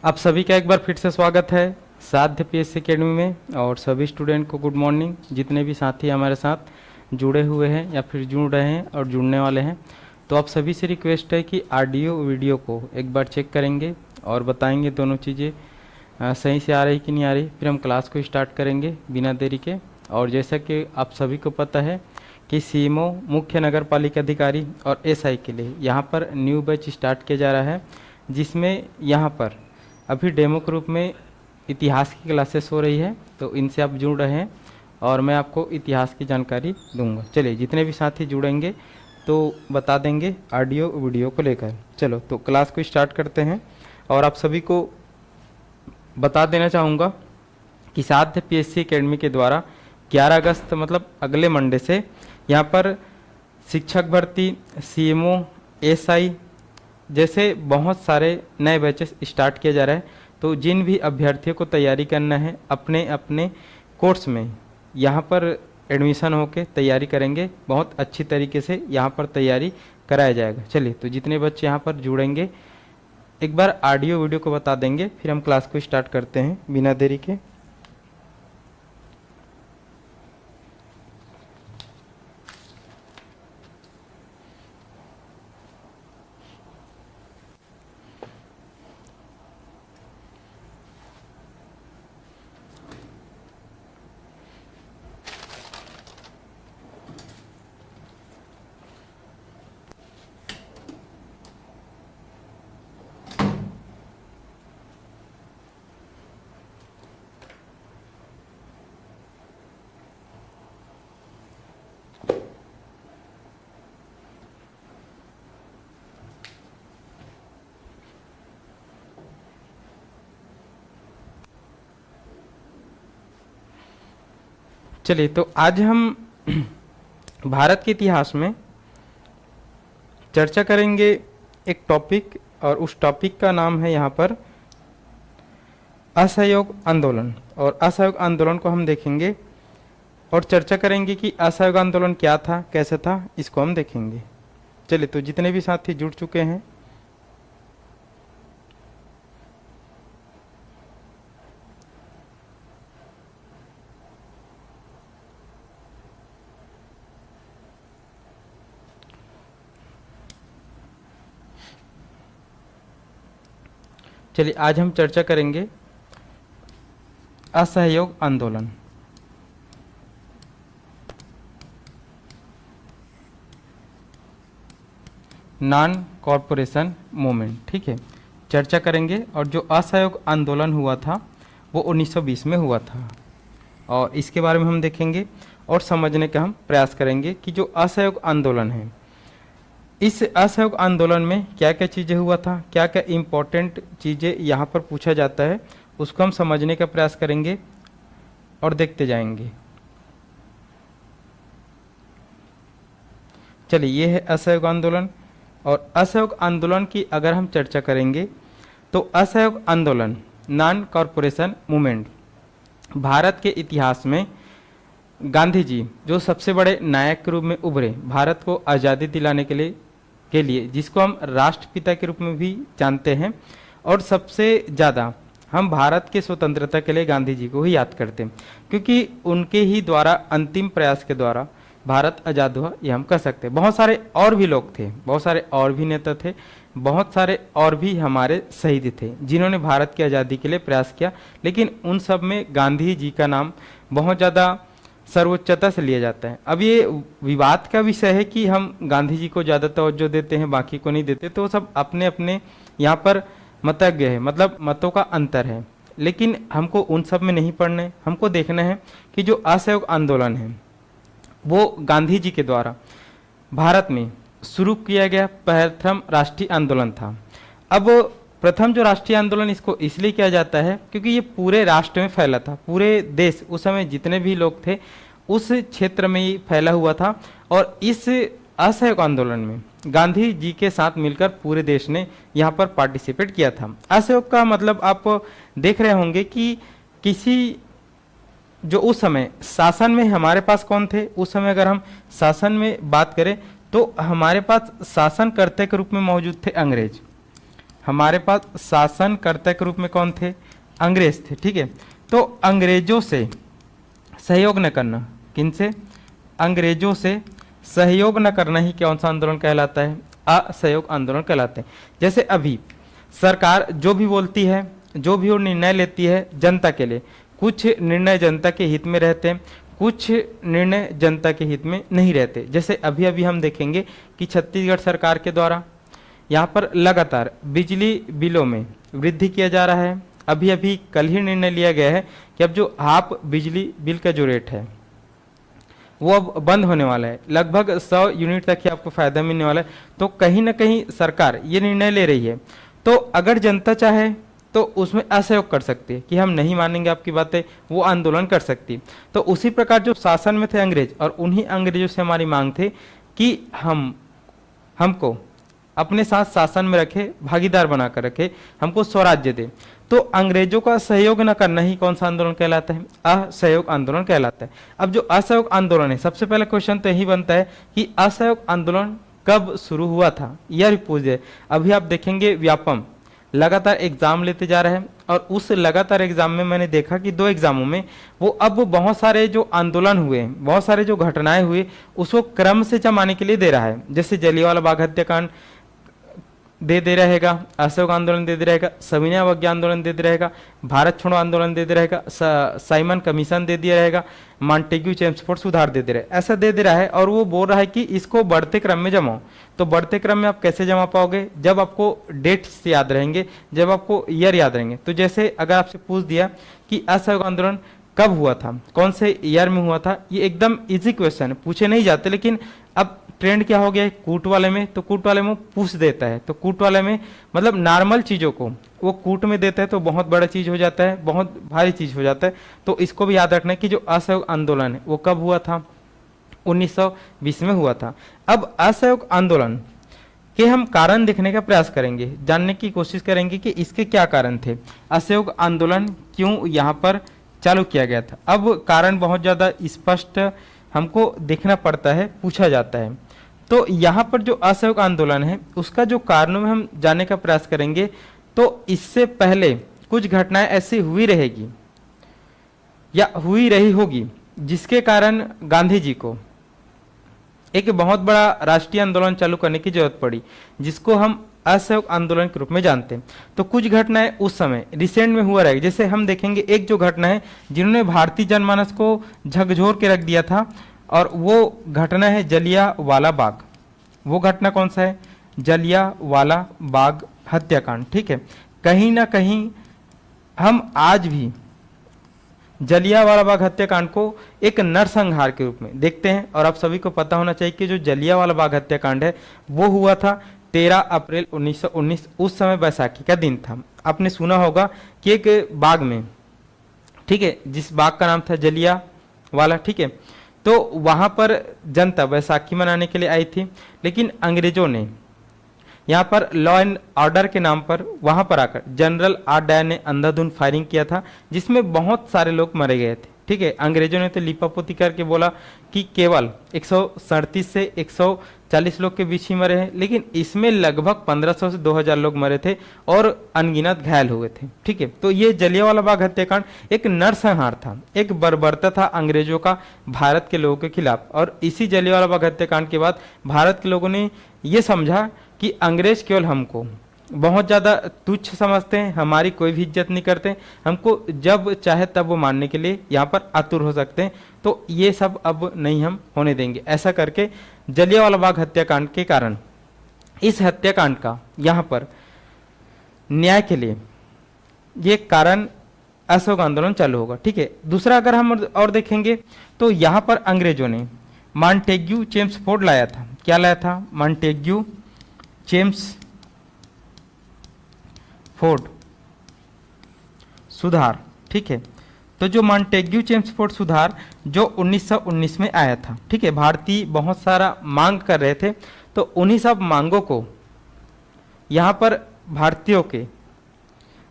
आप सभी का एक बार फिर से स्वागत है साध्य पीएससी एकेडमी में। और सभी स्टूडेंट को गुड मॉर्निंग, जितने भी साथी हमारे साथ जुड़े हुए हैं या फिर जुड़ रहे हैं और जुड़ने वाले हैं। तो आप सभी से रिक्वेस्ट है कि ऑडियो वीडियो को एक बार चेक करेंगे और बताएंगे दोनों चीज़ें सही से आ रही कि नहीं आ रही। फिर हम क्लास को स्टार्ट करेंगे बिना देरी के। और जैसा कि आप सभी को पता है कि सीएमओ मुख्य नगर पालिका अधिकारी और एसआई के लिए यहाँ पर न्यू बैच स्टार्ट किया जा रहा है, जिसमें यहाँ पर अभी डेमो के रूप में इतिहास की क्लासेस हो रही है। तो इनसे आप जुड़ रहे हैं और मैं आपको इतिहास की जानकारी दूंगा। चलिए, जितने भी साथी जुड़ेंगे तो बता देंगे ऑडियो वीडियो को लेकर। चलो तो क्लास को स्टार्ट करते हैं। और आप सभी को बता देना चाहूँगा कि साध्य पीएससी एकेडमी के द्वारा 11 अगस्त मतलब अगले मंडे से यहाँ पर शिक्षक भर्ती, सीएमओ, एसआई जैसे बहुत सारे नए बैचेस स्टार्ट किया जा रहा है। तो जिन भी अभ्यर्थियों को तैयारी करना है अपने अपने कोर्स में यहाँ पर एडमिशन होके तैयारी करेंगे, बहुत अच्छी तरीके से यहाँ पर तैयारी कराया जाएगा। चलिए, तो जितने बच्चे यहाँ पर जुड़ेंगे एक बार ऑडियो वीडियो को बता देंगे, फिर हम क्लास को स्टार्ट करते हैं बिना देरी के। चलिए, तो आज हम भारत के इतिहास में चर्चा करेंगे एक टॉपिक, और उस टॉपिक का नाम है यहाँ पर असहयोग आंदोलन। और असहयोग आंदोलन को हम देखेंगे और चर्चा करेंगे कि असहयोग आंदोलन क्या था, कैसे था, इसको हम देखेंगे। चलिए, तो जितने भी साथी जुड़ चुके हैं चलिए, आज हम चर्चा करेंगे असहयोग आंदोलन। नॉन कॉरपोरेशन मूवमेंट, ठीक है, चर्चा करेंगे। और जो असहयोग आंदोलन हुआ था वो 1920 में हुआ था, और इसके बारे में हम देखेंगे और समझने का हम प्रयास करेंगे कि जो असहयोग आंदोलन है, इस असहयोग आंदोलन में क्या क्या चीज़ें हुआ था, क्या क्या इम्पोर्टेंट चीज़ें यहाँ पर पूछा जाता है, उसको हम समझने का प्रयास करेंगे और देखते जाएंगे। चलिए, ये है असहयोग आंदोलन। और असहयोग आंदोलन की अगर हम चर्चा करेंगे तो असहयोग आंदोलन नॉन कॉरपोरेशन मूवमेंट भारत के इतिहास में गांधी जी जो सबसे बड़े नायक के रूप में उभरे भारत को आज़ादी दिलाने के लिए, जिसको हम राष्ट्रपिता के रूप में भी जानते हैं। और सबसे ज़्यादा हम भारत के स्वतंत्रता के लिए गांधी जी को ही याद करते हैं, क्योंकि उनके ही द्वारा अंतिम प्रयास के द्वारा भारत आज़ाद हुआ, ये हम कह सकते हैं। बहुत सारे और भी लोग थे, बहुत सारे और भी नेता थे, बहुत सारे और भी हमारे शहीद थे जिन्होंने भारत की आज़ादी के लिए प्रयास किया, लेकिन उन सब में गांधी जी का नाम बहुत ज़्यादा सर्वोच्चता से लिया जाता है। अब ये विवाद का विषय है कि हम गांधी जी को ज़्यादा तवज्जो देते हैं, बाकी को नहीं देते, तो सब अपने अपने यहाँ पर मतज्ञ है, मतलब मतों का अंतर है। लेकिन हमको उन सब में नहीं पढ़ना है, हमको देखना है कि जो असहयोग आंदोलन है वो गांधी जी के द्वारा भारत में शुरू किया गया प्रथम राष्ट्रीय आंदोलन था। अब प्रथम जो राष्ट्रीय आंदोलन इसको इसलिए किया जाता है क्योंकि ये पूरे राष्ट्र में फैला था, पूरे देश, उस समय जितने भी लोग थे उस क्षेत्र में ही फैला हुआ था। और इस असहयोग आंदोलन में गांधी जी के साथ मिलकर पूरे देश ने यहाँ पर पार्टिसिपेट किया था। असहयोग का मतलब आप देख रहे होंगे कि किसी जो उस समय शासन में हमारे पास कौन थे, उस समय अगर हम शासन में बात करें तो हमारे पास शासनकर्ता के रूप में मौजूद थे अंग्रेज। हमारे पास शासनकर्ता के रूप में कौन थे? अंग्रेज थे। ठीक है, तो अंग्रेजों से सहयोग न करना, किनसे? अंग्रेजों से सहयोग न करना ही कौन सा आंदोलन कहलाता है? असहयोग आंदोलन कहलाते हैं। जैसे अभी सरकार जो भी बोलती है, जो भी वो निर्णय लेती है जनता के लिए, कुछ निर्णय जनता के हित में रहते हैं, कुछ निर्णय जनता के हित में नहीं रहते। जैसे अभी अभी हम देखेंगे कि छत्तीसगढ़ सरकार के द्वारा यहाँ पर लगातार बिजली बिलों में वृद्धि किया जा रहा है। अभी अभी कल ही निर्णय लिया गया है कि अब जो हाफ बिजली बिल का जो रेट है वो अब बंद होने वाला है। लगभग 100 यूनिट तक ही आपको फायदा मिलने वाला है। तो कहीं ना कहीं सरकार ये निर्णय ले रही है। तो अगर जनता चाहे तो उसमें असहयोग कर सकती है कि हम नहीं मानेंगे आपकी बातें, वो आंदोलन कर सकती। तो उसी प्रकार जो शासन में थे अंग्रेज, और उन्हीं अंग्रेजों से हमारी मांग थी कि हमको अपने साथ शासन में रखे, भागीदार बनाकर रखे, हमको स्वराज्य दे। तो अंग्रेजों का सहयोग न करना ही कौन सा आंदोलन कहलाता है? असहयोग आंदोलन कहलाता है। अब जो असहयोग आंदोलन है, सबसे पहला क्वेश्चन तो यही बनता है कि असहयोग आंदोलन कब शुरू हुआ था, यह भी पूछ जाए। अभी आप देखेंगे व्यापम लगातार एग्जाम लेते जा रहे हैं, और उस लगातार एग्जाम में मैंने देखा कि 2 एग्जामों में वो अब बहुत सारे जो आंदोलन हुए, बहुत सारे जो घटनाएं हुए, उसको क्रम से जमाने के लिए दे रहा है। जैसे जलियांवाला बाग हत्याकांड दे रहेगा, असहयोग आंदोलन दे रहेगा, सविनय अवज्ञा आंदोलन दे रहेगा, भारत छोड़ो आंदोलन दे रहेगा, साइमन कमीशन दे दिया रहेगा, मॉन्टेग्यू चेम्सफोर्ड सुधार दे रहा है, ऐसा दे रहा है। और वो बोल रहा है कि इसको बढ़ते क्रम में जमाओ। तो बढ़ते क्रम में आप कैसे जमा पाओगे? जब आपको डेट्स याद रहेंगे, जब आपको ईयर याद रहेंगे। तो जैसे अगर आपसे पूछ दिया कि असहयोग आंदोलन कब हुआ था, कौन से ईयर में हुआ था, ये एकदम इजी क्वेश्चन है, पूछे नहीं जाते। लेकिन अब ट्रेंड क्या हो गया है कूट वाले में, तो कूट वाले में पूछ देता है। तो कूट वाले में मतलब नॉर्मल चीज़ों को वो कूट में देता है तो बहुत बड़ा चीज़ हो जाता है, बहुत भारी चीज़ हो जाता है। तो इसको भी याद रखना है कि जो असहयोग आंदोलन है वो कब हुआ था? 1920 में हुआ था। अब असहयोग आंदोलन के हम कारण देखने का प्रयास करेंगे, जानने की कोशिश करेंगे कि इसके क्या कारण थे, असहयोग आंदोलन क्यों यहाँ पर चालू किया गया था। अब कारण बहुत ज़्यादा स्पष्ट हमको देखना पड़ता है, पूछा जाता है। तो यहाँ पर जो असहयोग आंदोलन है उसका जो कारणों में हम जानने का प्रयास करेंगे, तो इससे पहले कुछ घटनाएं ऐसी हुई रहेगी या हुई रही होगी जिसके कारण गांधी जी को एक बहुत बड़ा राष्ट्रीय आंदोलन चालू करने की जरूरत पड़ी, जिसको हम असहयोग आंदोलन के रूप में जानते हैं। तो कुछ घटनाएं उस समय रिसेंट में हुआ रहेगी। जैसे हम देखेंगे एक जो घटना है जिन्होंने भारतीय जनमानस को झकझोर के रख दिया था, और वो घटना है जलियांवाला बाग। वो घटना कौन सा है? जलियांवाला बाग हत्याकांड। ठीक है, कहीं ना कहीं हम आज भी जलियांवाला बाग हत्याकांड को एक नरसंहार के रूप में देखते हैं। और आप सभी को पता होना चाहिए कि जो जलियांवाला बाग हत्याकांड है वो हुआ था 13 अप्रैल 1919। उस समय बैसाखी का दिन था। आपने सुना होगा कि एक बाग में, ठीक है, जिस बाग का नाम था जलियांवाला, ठीक है, तो वहां पर जनता बैसाखी मनाने के लिए आई थी। लेकिन अंग्रेजों ने यहाँ पर लॉ एंड ऑर्डर के नाम पर वहां पर आकर जनरल आर डायर ने अंधाधुंध फायरिंग किया था, जिसमें बहुत सारे लोग मारे गए थे। ठीक है, अंग्रेजों ने तो लिपापोती करके बोला कि केवल 137 से 140 लोग के बीच ही मरे हैं, लेकिन इसमें लगभग 1500 से 2000 लोग मरे थे और अनगिनत घायल हुए थे। ठीक है, तो ये जलियांवाला बाग हत्याकांड एक नरसंहार था, एक बर्बरता था अंग्रेजों का भारत के लोगों के खिलाफ। और इसी जलियांवाला बाग हत्याकांड के बाद भारत के लोगों ने ये समझा कि अंग्रेज केवल हमको बहुत ज़्यादा तुच्छ समझते हैं, हमारी कोई भी इज्जत नहीं करते, हमको जब चाहे तब वो मारने के लिए यहाँ पर आतुर हो सकते हैं। तो ये सब अब नहीं हम होने देंगे। ऐसा करके जलियांवाला बाग हत्याकांड के कारण, इस हत्याकांड का यहाँ पर न्याय के लिए ये कारण असहयोग आंदोलन चालू होगा। ठीक है, दूसरा अगर हम और देखेंगे तो यहाँ पर अंग्रेजों ने मॉन्टेग्यू चेम्सफोर्ड लाया था। क्या लाया था? मॉन्टेग्यू चेम्सफोर्ड सुधार। ठीक है, तो जो मॉन्टेग्यू चेम्सफोर्ड सुधार जो 1919 में आया था, ठीक है, भारतीय बहुत सारा मांग कर रहे थे, तो उन्हीं सब मांगों को यहाँ पर भारतीयों के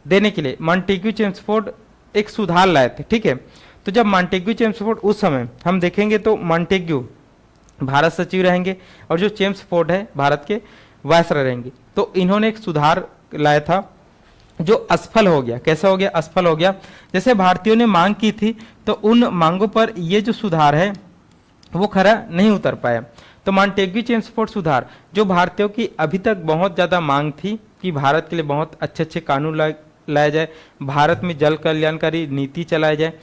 देने के लिए मॉन्टेग्यू चेम्सफोर्ड एक सुधार लाए थे। ठीक है, तो जब मॉन्टेग्यू चेम्सफोर्ड, उस समय हम देखेंगे तो मॉन्टेग्यू भारत सचिव रहेंगे और जो चेम्सफोर्ड है भारत के वायसराय रहेंगे। तो इन्होंने एक सुधार लाया था जो असफल हो गया। कैसा हो गया? असफल हो गया। जैसे भारतीयों ने मांग की थी तो उन मांगों पर ये जो सुधार है वो खरा नहीं उतर पाया। तो मॉन्टेग्यू चेम्सफोर्ड सुधार जो भारतीयों की अभी तक बहुत ज़्यादा मांग थी कि भारत के लिए बहुत अच्छे अच्छे कानून लाया जाए, भारत में जल कल्याणकारी नीति चलाया जाए,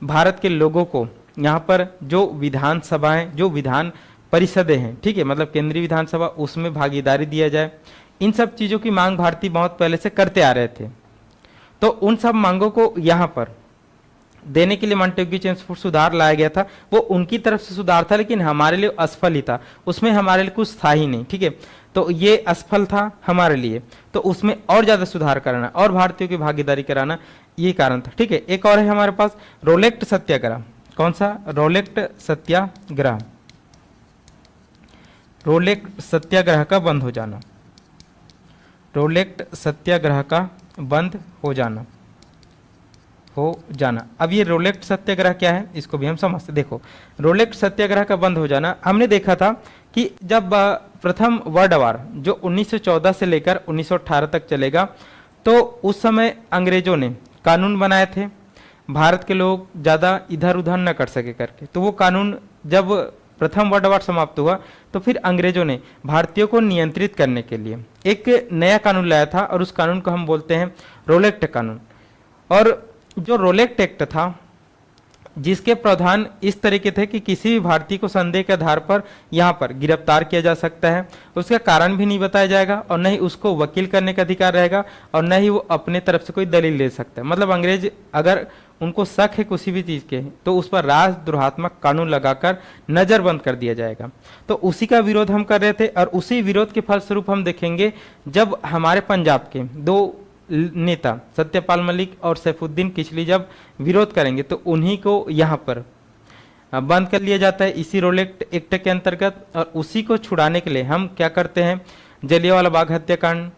भारत के लोगों को यहाँ पर जो विधान सभाएं, जो विधान परिषदें हैं, ठीक है, मतलब केंद्रीय विधानसभा, उसमें भागीदारी दिया जाए। इन सब चीज़ों की मांग भारतीय बहुत पहले से करते आ रहे थे। तो उन सब मांगों को यहाँ पर देने के लिए मॉन्टेग्यू चेम्सफोर्ड सुधार लाया गया था। वो उनकी तरफ से सुधार था लेकिन हमारे लिए असफल ही था, उसमें हमारे लिए कुछ था ही नहीं, ठीक है। तो ये असफल था हमारे लिए, तो उसमें और ज़्यादा सुधार कराना और भारतीयों की भागीदारी कराना ये कारण था, ठीक है। एक और है हमारे पास रोलेक्ट सत्याग्रह। कौन सा? रोलेक्ट सत्याग्रह। रोलेक्ट सत्याग्रह का बंद हो जाना। रोलेक्ट सत्याग्रह का बंद हो जाना। अब ये रोलेक्ट सत्याग्रह क्या है इसको भी हम समझते। देखो, रोलेक्ट सत्याग्रह का बंद हो जाना, हमने देखा था कि जब प्रथम वर्ल्ड वॉर जो 1914 से लेकर 1918 तक चलेगा, तो उस समय अंग्रेजों ने कानून बनाए थे भारत के लोग ज़्यादा इधर उधर न कर सके करके। तो वो कानून जब प्रथम वर्ल्ड वॉर समाप्त हुआ तो फिर अंग्रेजों ने भारतीयों को नियंत्रित करने के लिए एक नया कानून लाया था और उस कानून को हम बोलते हैं रोलेक्ट कानून। और जो रोलेक्ट एक्ट था जिसके प्रावधान इस तरीके थे कि किसी भी भारतीय को संदेह के आधार पर यहाँ पर गिरफ्तार किया जा सकता है, उसका कारण भी नहीं बताया जाएगा और न ही उसको वकील करने का अधिकार रहेगा और न ही वो अपने तरफ से कोई दलील ले सकता है। मतलब अंग्रेज अगर उनको शक है किसी भी चीज़ के तो उस पर राजद्रोहात्मक कानून लगाकर नज़रबंद कर दिया जाएगा। तो उसी का विरोध हम कर रहे थे और उसी विरोध के फलस्वरूप हम देखेंगे जब हमारे पंजाब के दो नेता सत्यपाल मलिक और सैफुद्दीन किचली जब विरोध करेंगे तो उन्हीं को यहाँ पर बंद कर लिया जाता है इसी रोलेक्ट एक्ट के अंतर्गत। और उसी को छुड़ाने के लिए हम क्या करते हैं, जलियांवाला बाग हत्याकांड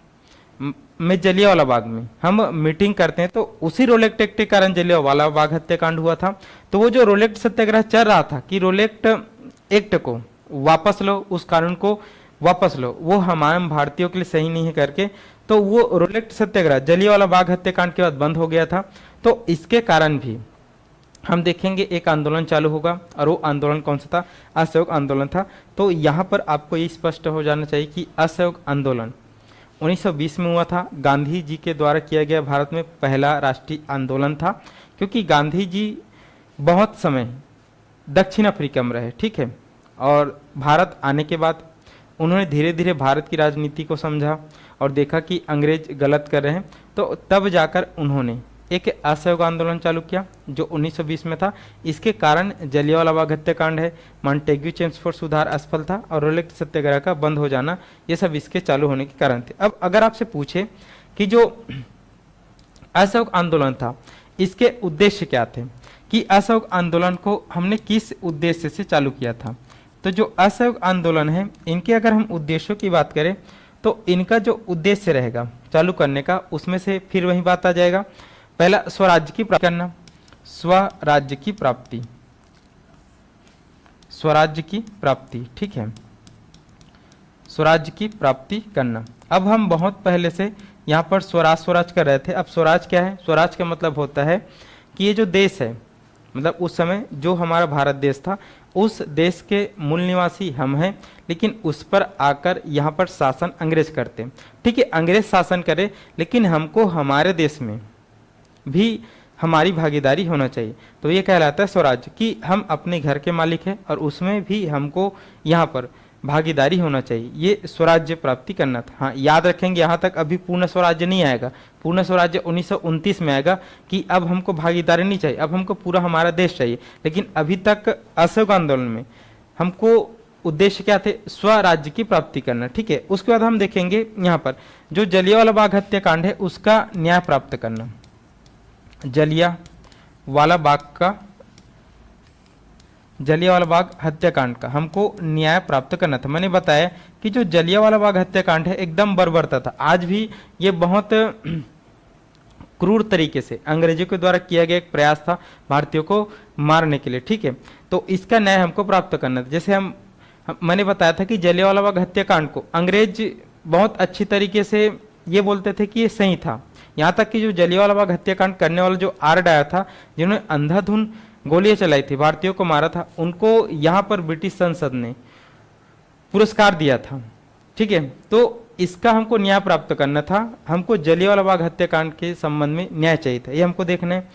में जलियांवाला बाग में हम मीटिंग करते हैं। तो उसी रोलेक्ट एक्ट के कारण जलियांवाला बाग हत्याकांड हुआ था। तो वो जो रोलेक्ट सत्याग्रह चल रहा था कि रोलेक्ट एक्ट को वापस लो, उस कानून को वापस लो, वो हमारे भारतीयों के लिए सही नहीं है करके, तो वो रोलेक्ट सत्याग्रह जलियांवाला बाग हत्याकांड के बाद बंद हो गया था। तो इसके कारण भी हम देखेंगे एक आंदोलन चालू होगा और वो आंदोलन कौन सा था? असहयोग आंदोलन था। तो यहाँ पर आपको ये स्पष्ट हो जाना चाहिए कि असहयोग आंदोलन 1920 में हुआ था, गांधी जी के द्वारा किया गया भारत में पहला राष्ट्रीय आंदोलन था। क्योंकि गांधी जी बहुत समय दक्षिण अफ्रीका में रहे, ठीक है, और भारत आने के बाद उन्होंने धीरे धीरे भारत की राजनीति को समझा और देखा कि अंग्रेज गलत कर रहे हैं। तो तब जाकर उन्होंने एक असहयोग आंदोलन चालू किया जो 1920 में था। इसके कारण जलियांवाला बाग हत्याकांड है, मॉन्टेग्यू चेम्सफोर्ड सुधार असफल था और रोलेक्ट सत्याग्रह का बंद हो जाना, ये सब इसके चालू होने के कारण थे। अब अगर आपसे पूछे कि जो असहयोग आंदोलन था इसके उद्देश्य क्या थे, कि असहयोग आंदोलन को हमने किस उद्देश्य से चालू किया था, तो जो असहयोग आंदोलन है इनके अगर हम उद्देश्यों की बात करें तो इनका जो उद्देश्य रहेगा चालू करने का, उसमें से फिर वही बात आ जाएगा। पहला, स्वराज्य की प्राप्ति करना, स्वराज्य की प्राप्ति, स्वराज्य की प्राप्ति, ठीक है, स्वराज्य की प्राप्ति करना। अब हम बहुत पहले से यहाँ पर स्वराज कर रहे थे। अब स्वराज क्या है? स्वराज का मतलब होता है कि ये जो देश है, मतलब उस समय जो हमारा भारत देश था, उस देश के मूल निवासी हम हैं, लेकिन उस पर आकर यहाँ पर शासन अंग्रेज करते हैं, ठीक है, अंग्रेज शासन करे, लेकिन हमको हमारे देश में भी हमारी भागीदारी होना चाहिए। तो ये कहलाता है स्वराज्य, कि हम अपने घर के मालिक हैं और उसमें भी हमको यहाँ पर भागीदारी होना चाहिए। ये स्वराज्य प्राप्ति करना था। हाँ, याद रखेंगे यहाँ तक अभी पूर्ण स्वराज्य नहीं आएगा। पूर्ण स्वराज्य 1929 में आएगा कि अब हमको भागीदारी नहीं चाहिए, अब हमको पूरा हमारा देश चाहिए। लेकिन अभी तक असहयोग आंदोलन में हमको उद्देश्य क्या थे? स्वराज्य की प्राप्ति करना, ठीक है। उसके बाद हम देखेंगे यहाँ पर जो जलियांवाला बाग हत्याकांड है उसका न्याय प्राप्त करना। जलियांवाला बाग हत्याकांड का हमको न्याय प्राप्त करना था। मैंने बताया कि जो जलियांवाला बाग हत्याकांड है एकदम बर्बरता था। आज भी ये बहुत क्रूर तरीके से अंग्रेजों के द्वारा किया गया एक प्रयास था भारतीयों को मारने के लिए, ठीक है। तो इसका न्याय हमको प्राप्त करना था। जैसे मैंने बताया था कि जलियांवाला बाग हत्याकांड को अंग्रेज बहुत अच्छी तरीके से ये बोलते थे कि ये सही था। यहाँ तक कि जो जलियांवाला बाग हत्याकांड करने वाला जो आर डायर था, जिन्होंने अंधाधुंध गोलियां चलाई थी, भारतीयों को मारा था, उनको यहाँ पर ब्रिटिश संसद ने पुरस्कार दिया था। ठीक है, तो इसका हमको न्याय प्राप्त करना था, हमको जलियांवाला बाग हत्याकांड के संबंध में न्याय चाहिए था, ये हमको देखना है।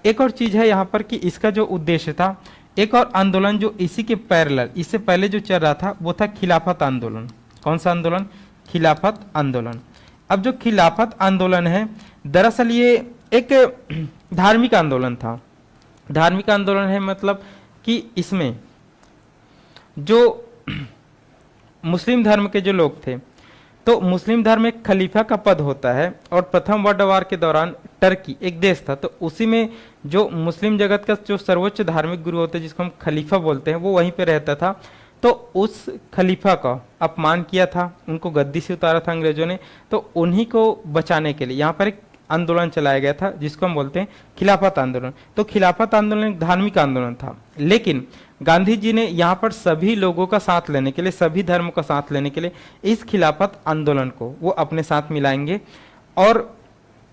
एक और चीज है यहाँ पर कि इसका जो उद्देश्य था, एक और आंदोलन जो इसी के पैरेलल, इससे पहले जो चल रहा था वो था खिलाफत आंदोलन। कौन सा आंदोलन? खिलाफत आंदोलन। अब जो खिलाफत आंदोलन है, दरअसल ये एक धार्मिक आंदोलन था। धार्मिक आंदोलन है मतलब कि इसमें जो मुस्लिम धर्म के जो लोग थे, तो मुस्लिम धर्म में खलीफा का पद होता है, और प्रथम वर्ल्ड वार के दौरान टर्की एक देश था, तो उसी में जो मुस्लिम जगत का जो सर्वोच्च धार्मिक गुरु होते हैं, जिसको हम खलीफा बोलते हैं, वो वहीं पे रहता था। तो उस खलीफा का अपमान किया था, उनको गद्दी से उतारा था अंग्रेजों ने, तो उन्हीं को बचाने के लिए यहाँ पर एक आंदोलन चलाया गया था, जिसको हम बोलते हैं खिलाफत आंदोलन। तो खिलाफत आंदोलन एक धार्मिक आंदोलन था, लेकिन गांधी जी ने यहाँ पर सभी लोगों का साथ लेने के लिए, सभी धर्मों का साथ लेने के लिए इस खिलाफत आंदोलन को वो अपने साथ मिलाएंगे, और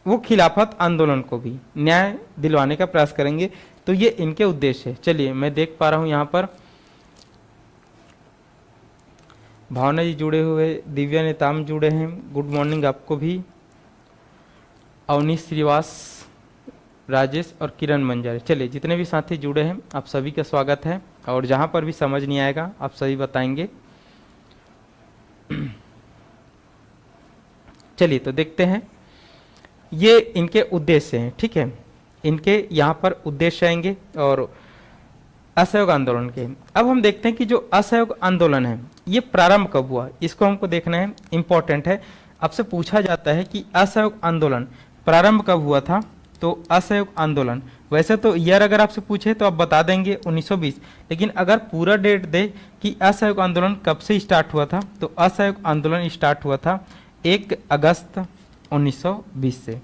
वो खिलाफत आंदोलन को भी न्याय दिलवाने का प्रयास करेंगे। तो ये इनके उद्देश्य है। चलिए, मैं देख पा रहा हूँ यहाँ पर भावना जी जुड़े हुए, दिव्या नेताम जुड़े हैं, गुड मॉर्निंग आपको भी, अवनीश श्रीवास, राजेश और किरण मंजारे। चलिए, जितने भी साथी जुड़े हैं आप सभी का स्वागत है, और जहां पर भी समझ नहीं आएगा आप सभी बताएंगे। चलिए, तो देखते हैं, ये इनके उद्देश्य हैं। ठीक है, इनके यहाँ पर उद्देश्य आएंगे और असहयोग आंदोलन के। अब हम देखते हैं कि जो असहयोग आंदोलन है ये प्रारंभ कब हुआ, इसको हमको देखना है, इंपॉर्टेंट है। आपसे पूछा जाता है कि असहयोग आंदोलन प्रारंभ कब हुआ था, तो असहयोग आंदोलन, वैसे तो ईयर अगर आपसे पूछे तो आप बता देंगे 1920, लेकिन अगर पूरा डेट दे कि असहयोग आंदोलन कब से स्टार्ट हुआ था, तो असहयोग आंदोलन स्टार्ट हुआ था 1 अगस्त 1920 से।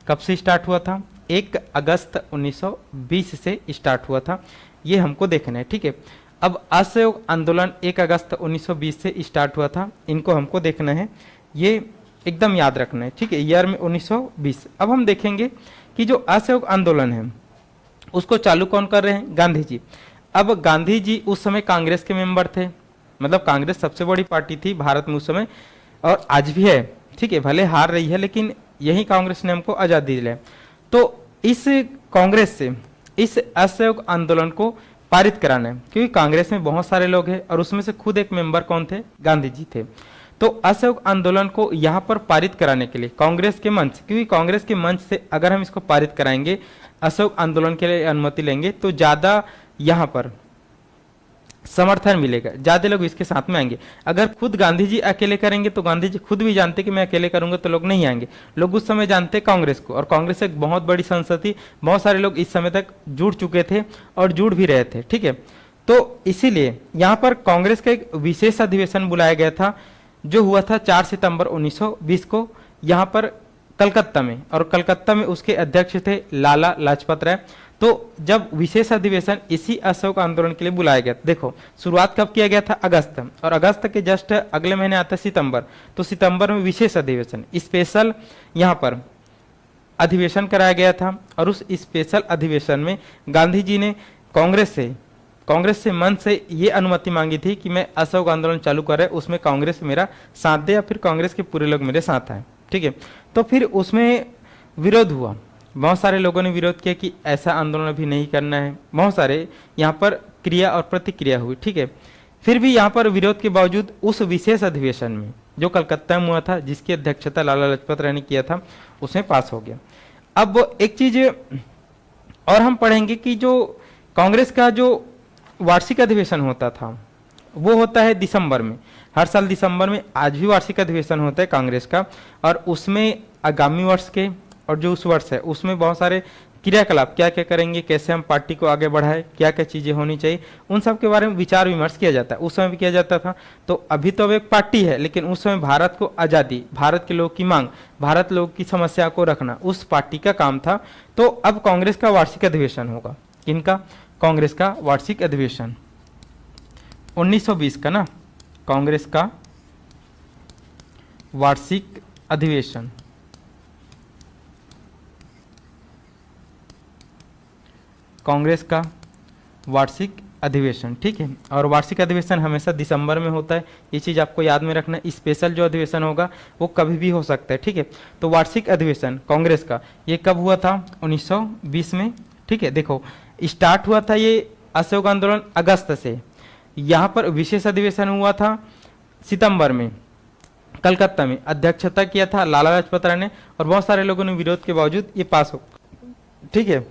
कब से स्टार्ट हुआ था? 1 अगस्त 1920 से स्टार्ट हुआ था, ये हमको देखना है। ठीक है, अब असहयोग आंदोलन 1 अगस्त 1920 से स्टार्ट हुआ था, इनको हमको देखना है, ये एकदम याद रखना है। ठीक है, ईयर में 1920। अब हम देखेंगे कि जो असहयोग आंदोलन है उसको चालू कौन कर रहे हैं? गांधी जी। अब गांधी जी उस समय कांग्रेस के मेंबर थे, मतलब कांग्रेस सबसे बड़ी पार्टी थी भारत में उस समय, और आज भी है। ठीक है, भले हार रही है, लेकिन यही कांग्रेस ने हमको आजादी दिलाई। तो इस कांग्रेस से इस असहयोग आंदोलन को पारित कराना है, क्योंकि कांग्रेस में बहुत सारे लोग हैं और उसमें से खुद एक मेंबर कौन थे? गांधी जी थे। तो असहयोग आंदोलन को यहाँ पर पारित कराने के लिए कांग्रेस के मंच, क्योंकि कांग्रेस के मंच से अगर हम इसको पारित कराएंगे, असहयोग आंदोलन के लिए अनुमति लेंगे, तो ज्यादा यहाँ पर समर्थन मिलेगा, ज्यादा लोग इसके साथ में आएंगे। अगर खुद गांधी जी अकेले करेंगे तो गांधी जी खुद भी जानते कि मैं अकेले करूंगा तो लोग नहीं आएंगे। लोग उस समय जानते कांग्रेस को, और कांग्रेस एक बहुत बड़ी संस्था थी, बहुत सारे लोग इस समय तक जुड़ चुके थे और जुड़ भी रहे थे। ठीक है, तो इसीलिए यहाँ पर कांग्रेस का एक विशेष अधिवेशन बुलाया गया था, जो हुआ था 4 सितंबर 1920 को यहाँ पर कलकत्ता में, और कलकत्ता में उसके अध्यक्ष थे लाला लाजपत राय। तो जब विशेष अधिवेशन इसी असहयोग आंदोलन के लिए बुलाया गया, देखो शुरुआत कब किया गया था? अगस्त, और अगस्त के जस्ट अगले महीने आता है सितंबर, तो सितंबर में विशेष अधिवेशन, स्पेशल यहाँ पर अधिवेशन कराया गया था। और उस स्पेशल अधिवेशन में गांधी जी ने कांग्रेस से मन से ये अनुमति मांगी थी कि मैं असहयोग आंदोलन चालू कर रहे, उसमें कांग्रेस मेरा साथ दे या फिर कांग्रेस के पूरे लोग मेरे साथ आए। ठीक है, तो फिर उसमें विरोध हुआ, बहुत सारे लोगों ने विरोध किया कि ऐसा आंदोलन अभी नहीं करना है, बहुत सारे यहाँ पर क्रिया और प्रतिक्रिया हुई। ठीक है, फिर भी यहाँ पर विरोध के बावजूद उस विशेष अधिवेशन में जो कलकत्ता में हुआ था, जिसकी अध्यक्षता लाला लाजपत राय ने किया था, उसमें पास हो गया। अब एक चीज और हम पढ़ेंगे कि जो कांग्रेस का जो वार्षिक अधिवेशन होता था वो होता है दिसंबर में, हर साल दिसंबर में, आज भी वार्षिक अधिवेशन होता है कांग्रेस का, और उसमें आगामी वर्ष के और जो उस वर्ष है उसमें बहुत सारे क्रियाकलाप, क्या क्या करेंगे, कैसे हम पार्टी को आगे बढ़ाएं, क्या क्या चीजें होनी चाहिए, उन सब के बारे में विचार विमर्श किया जाता है। उस समय भी किया जाता था। तो अभी तो अब एक पार्टी है, लेकिन उस समय भारत को आजादी, भारत के लोग की मांग, भारत लोग की समस्या को रखना उस पार्टी का काम था। तो अब कांग्रेस का वार्षिक अधिवेशन होगा, किनका? कांग्रेस का वार्षिक अधिवेशन 1920 का ना, कांग्रेस का वार्षिक अधिवेशन, कांग्रेस का वार्षिक अधिवेशन, ठीक है। और वार्षिक अधिवेशन हमेशा दिसंबर में होता है, ये चीज़ आपको याद में रखना है। स्पेशल जो अधिवेशन होगा वो कभी भी हो सकता है, ठीक है। तो वार्षिक अधिवेशन कांग्रेस का ये कब हुआ था? 1920 में, ठीक है। देखो स्टार्ट हुआ था ये असहयोग आंदोलन अगस्त से, यहाँ पर विशेष अधिवेशन हुआ था सितंबर में, कलकत्ता में। अध्यक्षता किया था लाला लाजपत राय ने, और बहुत सारे लोगों ने विरोध के बावजूद ये पास हो, ठीक है।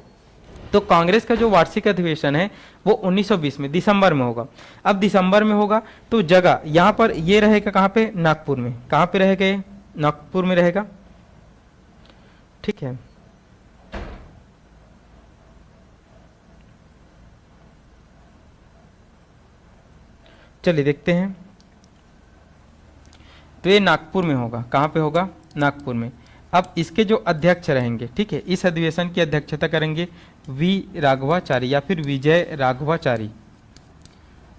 तो कांग्रेस का जो वार्षिक अधिवेशन है वो 1920 में दिसंबर में होगा। अब दिसंबर में होगा तो जगह यहाँ पर ये रहेगा कहाँ पे? नागपुर में। कहाँ पे रहेगा ये? नागपुर में रहेगा, ठीक है। चलिए देखते हैं, तो ये नागपुर में होगा। कहाँ पे होगा? नागपुर में। अब इसके जो अध्यक्ष रहेंगे, ठीक है, इस अधिवेशन की अध्यक्षता करेंगे वी राघवाचारी या फिर विजय राघवाचारी,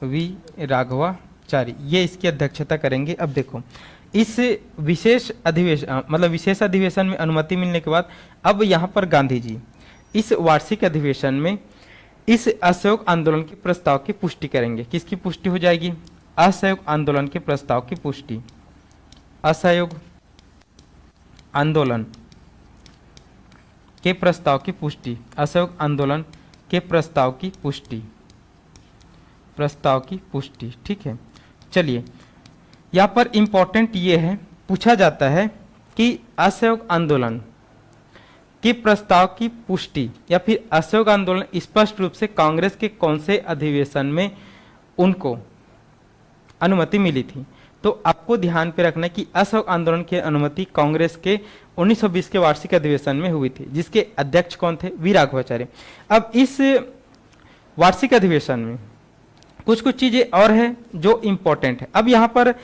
वी राघवाचारी, ये इसकी अध्यक्षता करेंगे। अब देखो इस विशेष अधिवेशन मतलब विशेष अधिवेशन में अनुमति मिलने के बाद अब यहाँ पर गांधी जी इस वार्षिक अधिवेशन में इस असहयोग आंदोलन के प्रस्ताव की पुष्टि करेंगे। किसकी पुष्टि हो जाएगी? असहयोग आंदोलन के प्रस्ताव की पुष्टि, असहयोग आंदोलन के प्रस्ताव की पुष्टि, असहयोग आंदोलन के प्रस्ताव की पुष्टि, प्रस्ताव की पुष्टि, ठीक है। चलिए यहाँ पर इंपॉर्टेंट ये है, पूछा जाता है कि असहयोग आंदोलन के प्रस्ताव की पुष्टि या फिर असहयोग आंदोलन स्पष्ट रूप से कांग्रेस के कौन से अधिवेशन में उनको अनुमति मिली थी? तो आपको ध्यान पे रखना है कि असहयोग आंदोलन की अनुमति कांग्रेस के 1920 के वार्षिक अधिवेशन में हुई थी, जिसके अध्यक्ष कौन थे? वी राघवाचार्य। अब इस वार्षिक अधिवेशन में कुछ कुछ चीजें और है जो इंपॉर्टेंट है। अब यहाँ पर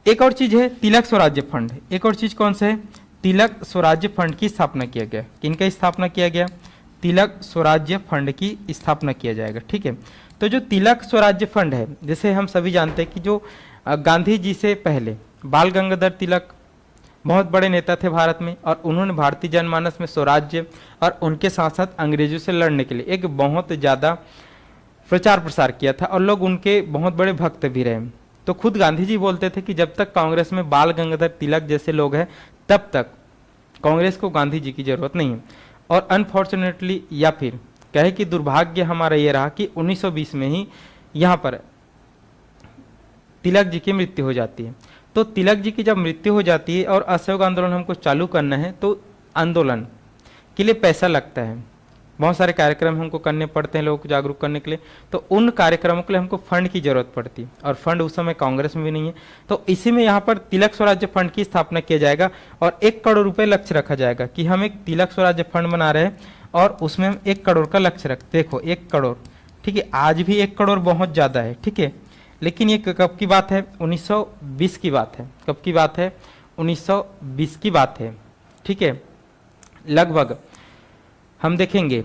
एक और चीज है तिलक स्वराज्य फंड। एक और चीज कौन सा है? तिलक स्वराज्य फंड की स्थापना किया गया। किनका स्थापना किया गया? तिलक स्वराज्य फंड की स्थापना किया जाएगा, ठीक है। तो जो तिलक स्वराज्य फंड है, जैसे हम सभी जानते हैं कि जो गांधी जी से पहले बाल गंगाधर तिलक बहुत बड़े नेता थे भारत में, और उन्होंने भारतीय जनमानस में स्वराज्य और उनके साथ साथ अंग्रेजों से लड़ने के लिए एक बहुत ज़्यादा प्रचार प्रसार किया था, और लोग उनके बहुत बड़े भक्त भी रहे। तो खुद गांधी जी बोलते थे कि जब तक कांग्रेस में बाल गंगाधर तिलक जैसे लोग हैं तब तक कांग्रेस को गांधी जी की जरूरत नहीं है। और अनफॉर्चुनेटली या फिर कहे कि दुर्भाग्य हमारा ये रहा कि 1920 में ही यहाँ पर तिलक जी की मृत्यु हो जाती है। तो तिलक जी की जब मृत्यु हो जाती है और असहयोग आंदोलन हमको चालू करना है, तो आंदोलन के लिए पैसा लगता है, बहुत सारे कार्यक्रम हमको करने पड़ते हैं लोगों को जागरूक करने के लिए। तो उन कार्यक्रमों के लिए हमको फंड की जरूरत पड़ती है, और फंड उस समय कांग्रेस में भी नहीं है। तो इसी में यहाँ पर तिलक स्वराज्य फंड की स्थापना किया जाएगा, और 1 करोड़ रुपए लक्ष्य रखा जाएगा कि हम एक तिलक स्वराज्य फंड बना रहे हैं, और उसमें हम 1 करोड़ का लक्ष्य रखते। देखो 1 करोड़, ठीक है, आज भी 1 करोड़ बहुत ज़्यादा है, ठीक है, लेकिन ये कब की बात है? 1920 की बात है। कब की बात है? 1920 की बात है, ठीक है। लगभग हम देखेंगे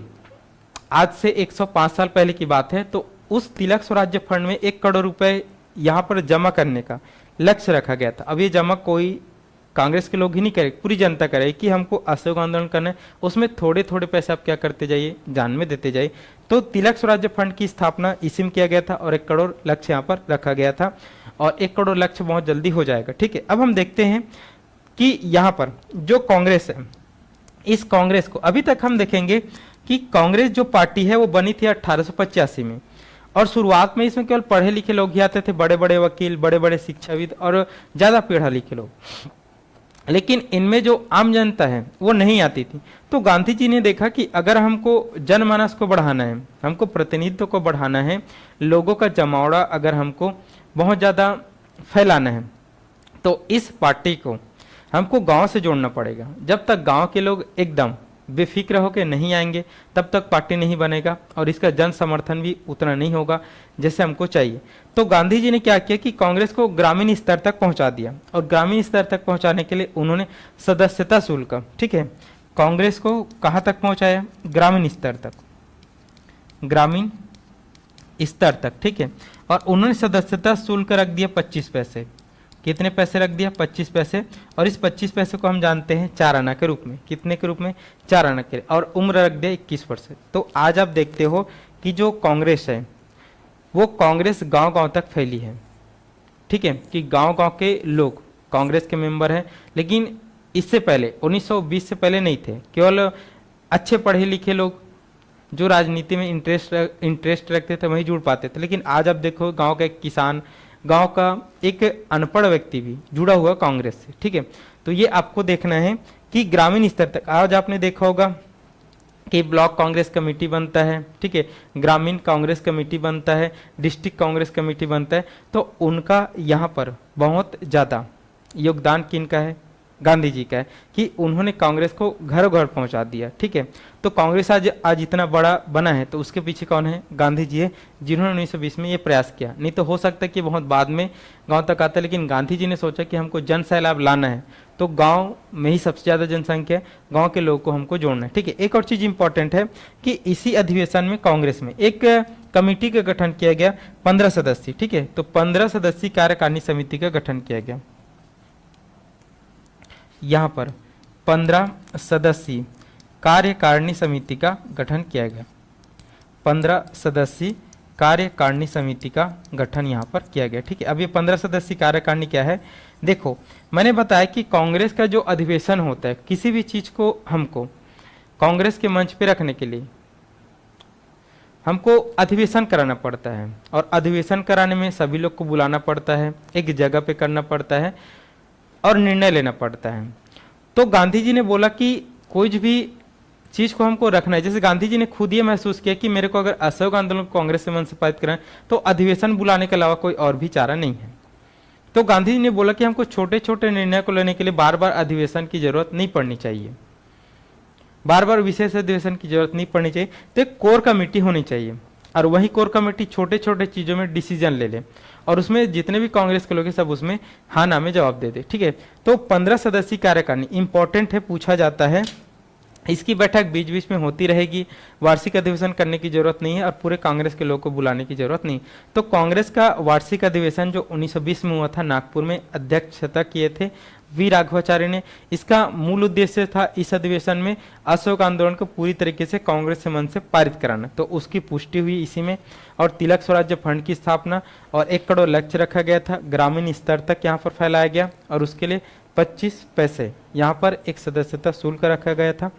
आज से 105 साल पहले की बात है। तो उस तिलक स्वराज्य फंड में 1 करोड़ रुपए यहाँ पर जमा करने का लक्ष्य रखा गया था। अब ये जमा कोई कांग्रेस के लोग ही नहीं करे, पूरी जनता करे कि हमको असहयोग आंदोलन करना है। उसमें थोड़े थोड़े पैसे आप क्या करते जाइए, जान में देते जाइए। तो तिलक स्वराज्य फंड की स्थापना इसी में किया गया था, और 1 करोड़ लक्ष्य यहाँ पर रखा गया था, और 1 करोड़ लक्ष्य बहुत जल्दी हो जाएगा, ठीक है। अब हम देखते हैं कि यहाँ पर जो कांग्रेस है, इस कांग्रेस को अभी तक हम देखेंगे कि कांग्रेस जो पार्टी है वो बनी थी 1885 में, और शुरुआत में इसमें केवल पढ़े लिखे लोग ही आते थे, बड़े बड़े वकील, बड़े बड़े शिक्षाविद और ज़्यादा पढ़े लिखे लोग, लेकिन इनमें जो आम जनता है वो नहीं आती थी। तो गांधी जी ने देखा कि अगर हमको जनमानस को बढ़ाना है, हमको प्रतिनिधित्व को बढ़ाना है, लोगों का जमावड़ा अगर हमको बहुत ज़्यादा फैलाना है, तो इस पार्टी को हमको गांव से जोड़ना पड़ेगा। जब तक गांव के लोग एकदम बेफिक्र होकर नहीं आएंगे तब तक पार्टी नहीं बनेगा, और इसका जन समर्थन भी उतना नहीं होगा जैसे हमको चाहिए। तो गांधी जी ने क्या किया कि कांग्रेस को ग्रामीण स्तर तक पहुंचा दिया, और ग्रामीण स्तर तक पहुंचाने के लिए उन्होंने सदस्यता शुल्क, ठीक है, कांग्रेस को कहाँ तक पहुंचाया? ग्रामीण स्तर तक, ग्रामीण स्तर तक, ठीक है। और उन्होंने सदस्यता शुल्क रख दिया 25 पैसे। कितने पैसे रख दिया, 25 पैसे, और इस 25 पैसे को हम जानते हैं 4 आना के रूप में। कितने के रूप में, 4 आना के, और उम्र रख दिया 21 वर्ष। तो आज आप देखते हो कि जो कांग्रेस है वो कांग्रेस गांव-गांव तक फैली है, ठीक है, कि गांव-गांव के लोग कांग्रेस के मेंबर हैं। लेकिन इससे पहले 1920 से पहले नहीं थे, केवल अच्छे पढ़े लिखे लोग जो राजनीति में इंटरेस्ट रखते थे वही जुड़ पाते थे। लेकिन आज आप देखो गांव का एक किसान, गांव का एक अनपढ़ व्यक्ति भी जुड़ा हुआ कांग्रेस से, ठीक है। तो ये आपको देखना है कि ग्रामीण स्तर तक, आज आपने देखा होगा कि ब्लॉक कांग्रेस कमेटी बनता है, ठीक है, ग्रामीण कांग्रेस कमेटी बनता है, डिस्ट्रिक्ट कांग्रेस कमेटी बनता है। तो उनका यहाँ पर बहुत ज़्यादा योगदान किनका है, गांधी जी का है, कि उन्होंने कांग्रेस को घर घर पहुंचा दिया, ठीक है। तो कांग्रेस आज इतना बड़ा बना है तो उसके पीछे कौन है, गांधी जी है, जिन्होंने 1920 में ये प्रयास किया। नहीं तो हो सकता है कि बहुत बाद में गांव तक आता है, लेकिन गांधी जी ने सोचा कि हमको जन सैलाब लाना है तो गांव में ही सबसे ज्यादा जनसंख्या है, गांव के लोगों को हमको जोड़ना है, ठीक है। एक और चीज इंपॉर्टेंट है कि इसी अधिवेशन में कांग्रेस में एक कमेटी का गठन किया गया 15 सदस्य, ठीक है। तो 15 सदस्यीय कार्यकारिणी समिति का गठन किया गया। यहाँ पर 15 सदस्यीय कार्यकारिणी समिति का गठन किया गया। 15 सदस्यीय कार्यकारिणी समिति का गठन यहाँ पर किया गया, ठीक है। अब ये 15 सदस्यीय कार्यकारिणी क्या है, देखो मैंने बताया कि कांग्रेस का जो अधिवेशन होता है, किसी भी चीज को हमको कांग्रेस के मंच पे रखने के लिए हमको अधिवेशन कराना पड़ता है, और अधिवेशन कराने में सभी लोग को बुलाना पड़ता है, एक जगह पे करना पड़ता है और निर्णय लेना पड़ता है। तो गांधी जी ने बोला कि कोई भी चीज को हमको रखना है। जैसे गांधी जी ने खुद ये महसूस किया कि मेरे को अगर असहयोग आंदोलन को कांग्रेस से मंचित कराएं तो अधिवेशन बुलाने के अलावा कोई और भी चारा नहीं है। तो गांधी जी ने बोला कि हमको छोटे छोटे निर्णय को लेने के लिए बार बार अधिवेशन की जरूरत नहीं पड़नी चाहिए, बार बार विशेष अधिवेशन की जरूरत नहीं पड़नी चाहिए। तो एक कोर कमेटी होनी चाहिए, और वही कोर कमेटी छोटे छोटे चीजों में डिसीजन ले ले, और उसमें जितने भी कांग्रेस के लोग हैं सब उसमें हाँ ना में जवाब दे दे, ठीक है। तो 15 सदस्यीय कार्यकारिणी इंपॉर्टेंट है, पूछा जाता है। इसकी बैठक बीच बीच में होती रहेगी, वार्षिक अधिवेशन करने की जरूरत नहीं है, और पूरे कांग्रेस के लोगों को बुलाने की जरूरत नहीं। तो कांग्रेस का वार्षिक अधिवेशन जो 1920 में हुआ था, नागपुर में अध्यक्षता किए थे वी राघवाचार्य ने। इसका मूल उद्देश्य था इस अधिवेशन में असहयोग आंदोलन को पूरी तरीके से कांग्रेस से मन से पारित कराना। तो उसकी पुष्टि हुई इसी में, और तिलक स्वराज्य फंड की स्थापना, और 1 करोड़ लक्ष्य रखा गया था, ग्रामीण स्तर तक यहाँ पर फैलाया गया, और उसके लिए 25 पैसे यहाँ पर एक सदस्यता शुल्क रखा गया था,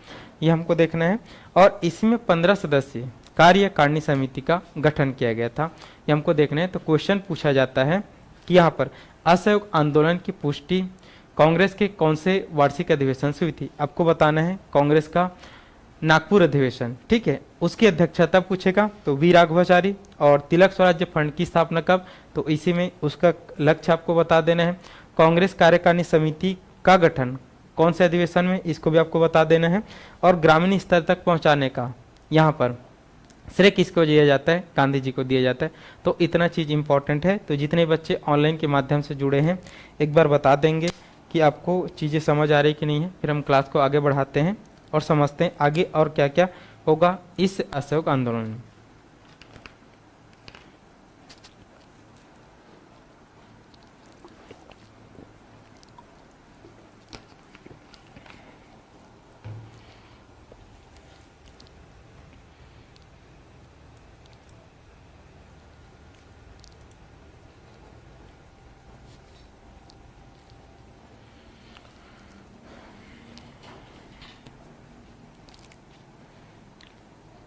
ये हमको देखना है। और इसमें 15 सदस्यीय कार्यकारिणी समिति का गठन किया गया था, ये हमको देखना है। तो क्वेश्चन पूछा जाता है कि यहाँ पर असहयोग आंदोलन की पुष्टि कांग्रेस के कौन से वार्षिक अधिवेशन से हुई थी, आपको बताना है कांग्रेस का नागपुर अधिवेशन, ठीक है। उसकी अध्यक्षता पूछेगा तो वी राघवाचारी। और तिलक स्वराज्य फंड की स्थापना कब, तो इसी में उसका लक्ष्य आपको बता देना है। कांग्रेस कार्यकारिणी समिति का गठन कौन से अधिवेशन में, इसको भी आपको बता देना है। और ग्रामीण स्तर तक पहुंचाने का यहाँ पर श्रेय किसको दिया जाता है, गांधी जी को दिया जाता है। तो इतना चीज इंपॉर्टेंट है। तो जितने बच्चे ऑनलाइन के माध्यम से जुड़े हैं एक बार बता देंगे कि आपको चीज़ें समझ आ रही कि नहीं है, फिर हम क्लास को आगे बढ़ाते हैं और समझते हैं आगे और क्या क्या होगा इस असहयोग आंदोलन में।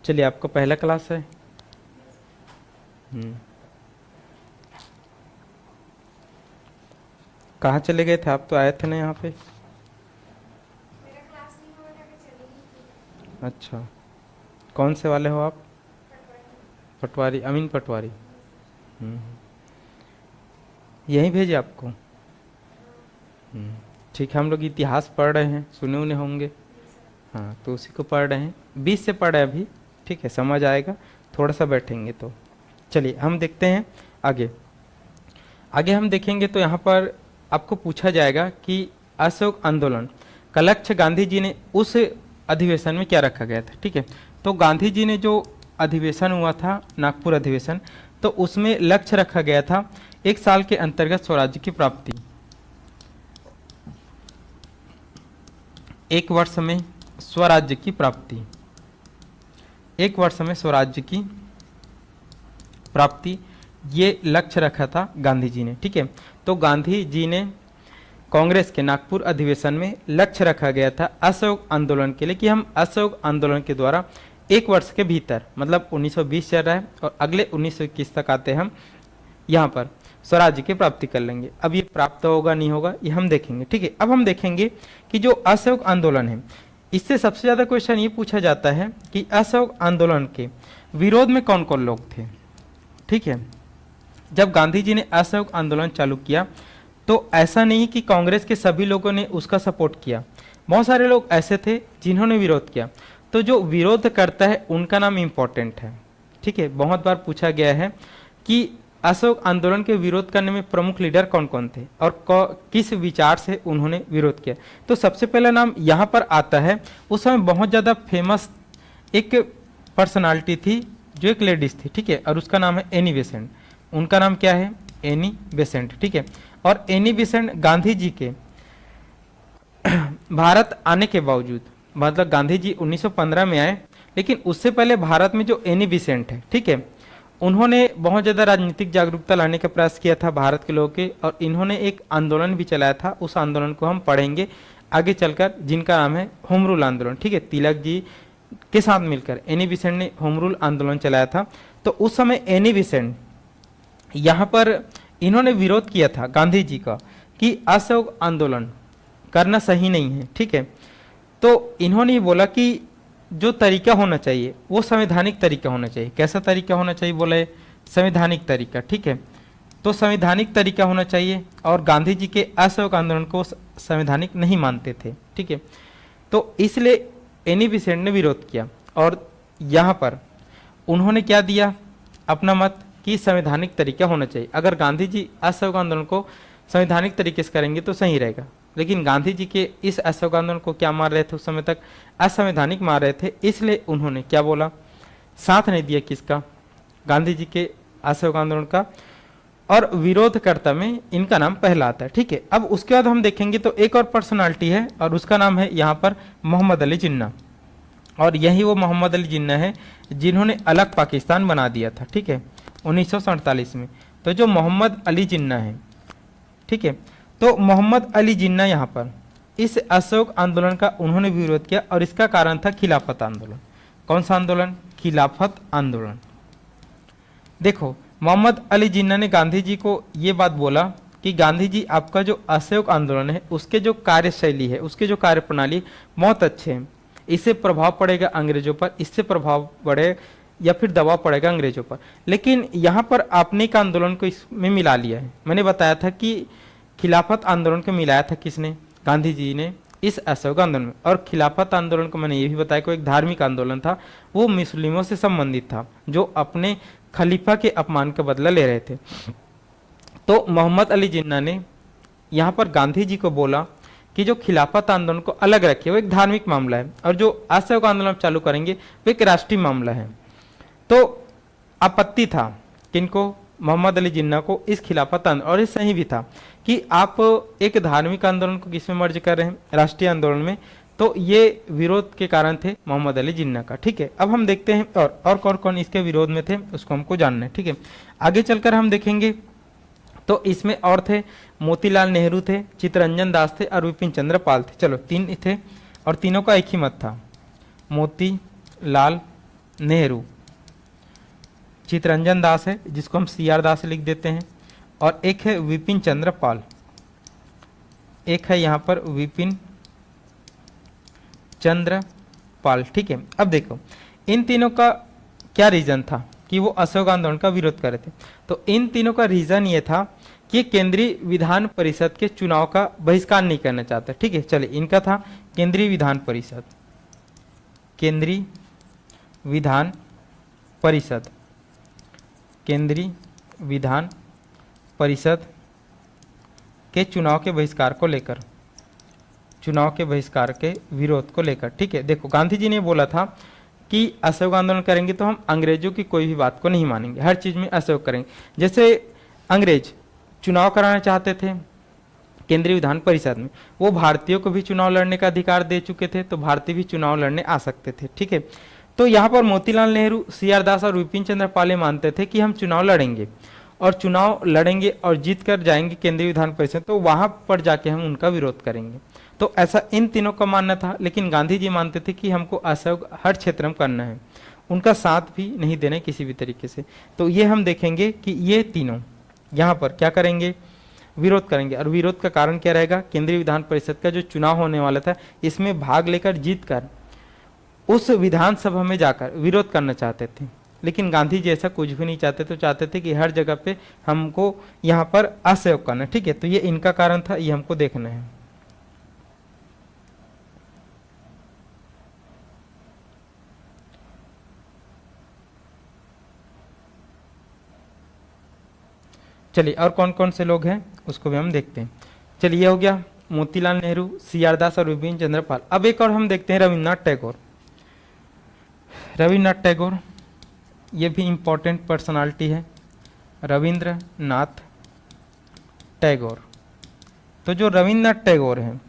चलिए, आपका पहला क्लास है। कहाँ चले गए थे आप, तो आए थे ना यहाँ पे। मेरा क्लास नहीं हुआ था कि चली गई थी। अच्छा, कौन से वाले हो आप, पटवारी, अमीन पटवारी। यहीं भेजे आपको। ठीक है, हम लोग इतिहास पढ़ रहे हैं, सुने उन्हें होंगे। हाँ, तो उसी को पढ़ रहे हैं, 20 से पढ़ रहे हैं अभी, ठीक है, समझ आएगा, थोड़ा सा बैठेंगे तो। चलिए हम देखते हैं आगे। आगे हम देखेंगे तो यहाँ पर आपको पूछा जाएगा कि असहयोग आंदोलन का लक्ष्य गांधी जी ने उस अधिवेशन में क्या रखा गया था, ठीक है। तो गांधी जी ने जो अधिवेशन हुआ था नागपुर अधिवेशन, तो उसमें लक्ष्य रखा गया था 1 साल के अंतर्गत स्वराज्य की प्राप्ति, एक वर्ष में स्वराज्य की प्राप्ति, एक वर्ष में स्वराज्य की प्राप्ति, ये लक्ष्य रखा था गांधी जी ने। ठीक है, तो गांधी जी ने कांग्रेस के नागपुर अधिवेशन में लक्ष्य रखा गया था असहयोग आंदोलन के लिए कि हम असहयोग आंदोलन के द्वारा एक वर्ष के भीतर, मतलब 1920 चल रहा है और अगले 1921 तक आते हम यहाँ पर स्वराज्य की प्राप्ति कर लेंगे। अब ये प्राप्त होगा नहीं होगा ये हम देखेंगे। ठीक है, अब हम देखेंगे कि जो असहयोग आंदोलन है, इससे सबसे ज्यादा क्वेश्चन ये पूछा जाता है कि असहयोग आंदोलन के विरोध में कौन कौन लोग थे। ठीक है, जब गांधी जी ने असहयोग आंदोलन चालू किया तो ऐसा नहीं कि कांग्रेस के सभी लोगों ने उसका सपोर्ट किया, बहुत सारे लोग ऐसे थे जिन्होंने विरोध किया। तो जो विरोध करता है उनका नाम इंपॉर्टेंट है। ठीक है, बहुत बार पूछा गया है कि असहयोग आंदोलन के विरोध करने में प्रमुख लीडर कौन कौन थे और किस विचार से उन्होंने विरोध किया। तो सबसे पहला नाम यहाँ पर आता है, उस समय बहुत ज़्यादा फेमस एक पर्सनालिटी थी जो एक लेडीज थी। ठीक है, और उसका नाम है एनी बेसेंट। उनका नाम क्या है? Annie Besant. ठीक है, और एनी बेसेंट गांधी जी के भारत आने के बावजूद, मतलब गांधी जी 1915 में आए, लेकिन उससे पहले भारत में जो एनी बेसेंट है, ठीक है, उन्होंने बहुत ज़्यादा राजनीतिक जागरूकता लाने का प्रयास किया था भारत के लोगों के, और इन्होंने एक आंदोलन भी चलाया था। उस आंदोलन को हम पढ़ेंगे आगे चलकर, जिनका नाम है होम रूल आंदोलन। ठीक है, तिलक जी के साथ मिलकर एनी बेसेंट ने होम रूल आंदोलन चलाया था। तो उस समय एनी बेसेंट यहाँ पर इन्होंने विरोध किया था गांधी जी का कि असहयोग आंदोलन करना सही नहीं है। ठीक है, तो इन्होंने बोला कि जो तरीका होना चाहिए वो संवैधानिक तरीका होना चाहिए। कैसा तरीका होना चाहिए? बोले संवैधानिक तरीका। ठीक है, तो संवैधानिक तरीका होना चाहिए, और गांधी जी के असहयोग आंदोलन को संवैधानिक नहीं मानते थे। ठीक है, तो इसलिए एनी बेसेंट ने विरोध किया, और यहाँ पर उन्होंने क्या दिया? अपना मत कि संवैधानिक तरीका होना चाहिए। अगर गांधी जी असहयोग आंदोलन को संवैधानिक तरीके से करेंगे तो सही रहेगा, लेकिन गांधी जी के इस असहयोग आंदोलन को क्या मार रहे थे उस समय तक? असंवैधानिक मार रहे थे। इसलिए उन्होंने क्या बोला? साथ नहीं दिया किसका? गांधी जी के असहयोग आंदोलन का, और विरोधकर्ता में इनका नाम पहला आता है। ठीक है, अब उसके बाद हम देखेंगे तो एक और पर्सनालिटी है, और उसका नाम है यहाँ पर मोहम्मद अली जिन्ना, और यही वो मोहम्मद अली जिन्ना है जिन्होंने अलग पाकिस्तान बना दिया था। ठीक है, 1947 में। तो जो मोहम्मद अली जिन्ना है, ठीक है, तो मोहम्मद अली जिन्ना यहाँ पर इस असहयोग आंदोलन का उन्होंने विरोध किया, और इसका कारण था खिलाफत आंदोलन। कौन सा आंदोलन? खिलाफत आंदोलन। देखो, मोहम्मद अली जिन्ना ने गांधी जी को ये बात बोला कि गांधी जी, आपका जो असहयोग आंदोलन है उसके जो कार्यशैली है, उसके जो कार्यप्रणाली बहुत अच्छे हैं, इससे प्रभाव पड़ेगा अंग्रेजों पर, इससे प्रभाव बढ़े या फिर दबाव पड़ेगा अंग्रेजों पर। लेकिन यहाँ पर आपने एक आंदोलन को इसमें मिला लिया है। मैंने बताया था कि खिलाफत आंदोलन को मिलाया था किसने? गांधी जी ने इस असहयोग आंदोलन में। और खिलाफत आंदोलन को मैंने ये भी बताया कि एक धार्मिक आंदोलन था, वो मुस्लिमों से संबंधित था जो अपने खलीफा के अपमान का बदला ले रहे थे। तो मोहम्मद अली जिन्ना ने यहाँ पर गांधी जी को बोला कि जो खिलाफत आंदोलन को अलग रखिए, वो एक धार्मिक मामला है, और जो असहयोग आंदोलन चालू करेंगे वो एक राष्ट्रीय मामला है। तो आपत्ति था किनको? मोहम्मद अली जिन्ना को इस खिलाफत आंदोलन, और ये सही भी था कि आप एक धार्मिक आंदोलन को किस में मर्ज कर रहे हैं? राष्ट्रीय आंदोलन में। तो ये विरोध के कारण थे मोहम्मद अली जिन्ना का। ठीक है, अब हम देखते हैं और कौन कौन इसके विरोध में थे, उसको हमको जानना है। ठीक है, आगे चलकर हम देखेंगे तो इसमें और थे, मोतीलाल नेहरू थे, चित्तरंजन दास थे, और विपिन चंद्र पाल थे। चलो, तीन थे, और तीनों का एक ही मत था, मोतीलाल नेहरू। चित्तरंजन दास है जिसको हम CR दास लिख देते हैं, और एक है विपिन चंद्र पाल, एक है यहाँ पर विपिन चंद्र पाल। ठीक है, अब देखो इन तीनों का क्या रीजन था कि वो असहयोग आंदोलन का विरोध कर रहे थे? तो इन तीनों का रीजन ये था कि केंद्रीय विधान परिषद के चुनाव का बहिष्कार नहीं करना चाहते। ठीक है, चलिए, इनका था केंद्रीय विधान परिषद, केंद्रीय विधान परिषद, केंद्रीय विधान परिषद के चुनाव के बहिष्कार को लेकर, चुनाव के बहिष्कार के विरोध को लेकर। ठीक है, देखो गांधी जी ने बोला था कि असहयोग आंदोलन करेंगे तो हम अंग्रेजों की कोई भी बात को नहीं मानेंगे, हर चीज में असहयोग करेंगे। जैसे अंग्रेज चुनाव कराना चाहते थे, केंद्रीय विधान परिषद में। वो भारतीयों को भी चुनाव लड़ने का अधिकार दे चुके थे, तो भारतीय भी चुनाव लड़ने आ सकते थे। ठीक है, तो यहाँ पर मोतीलाल नेहरू, सी.आर. दास और विपिन चंद्र पाल मानते थे कि हम चुनाव लड़ेंगे और चुनाव लड़ेंगे और जीत कर जाएंगे केंद्रीय विधान परिषद, तो वहां पर जाके हम उनका विरोध करेंगे। तो ऐसा इन तीनों का मानना था, लेकिन गांधी जी मानते थे कि हमको असहयोग हर क्षेत्र में करना है, उनका साथ भी नहीं देना किसी भी तरीके से। तो ये हम देखेंगे कि ये तीनों यहाँ पर क्या करेंगे, विरोध करेंगे। और विरोध का कारण क्या रहेगा, केंद्रीय विधान परिषद का जो चुनाव होने वाला था इसमें भाग लेकर जीत कर उस विधानसभा में जाकर विरोध करना चाहते थे। लेकिन गांधी जी ऐसा कुछ भी नहीं चाहते, तो चाहते थे कि हर जगह पे हमको यहाँ पर असहयोग करना। ठीक है, तो ये इनका कारण था, ये हमको देखना है। चलिए और कौन कौन से लोग हैं उसको भी हम देखते हैं। चलिए ये हो गया मोतीलाल नेहरू, सी.आर. दास और विपिन चंद्र पाल। अब एक और हम देखते हैं रविन्द्रनाथ टैगोर। रविन्द्रनाथ टैगोर ये भी इंपॉर्टेंट पर्सनालिटी है, रविंद्रनाथ टैगोर। तो जो रविन्द्रनाथ टैगोर हैं,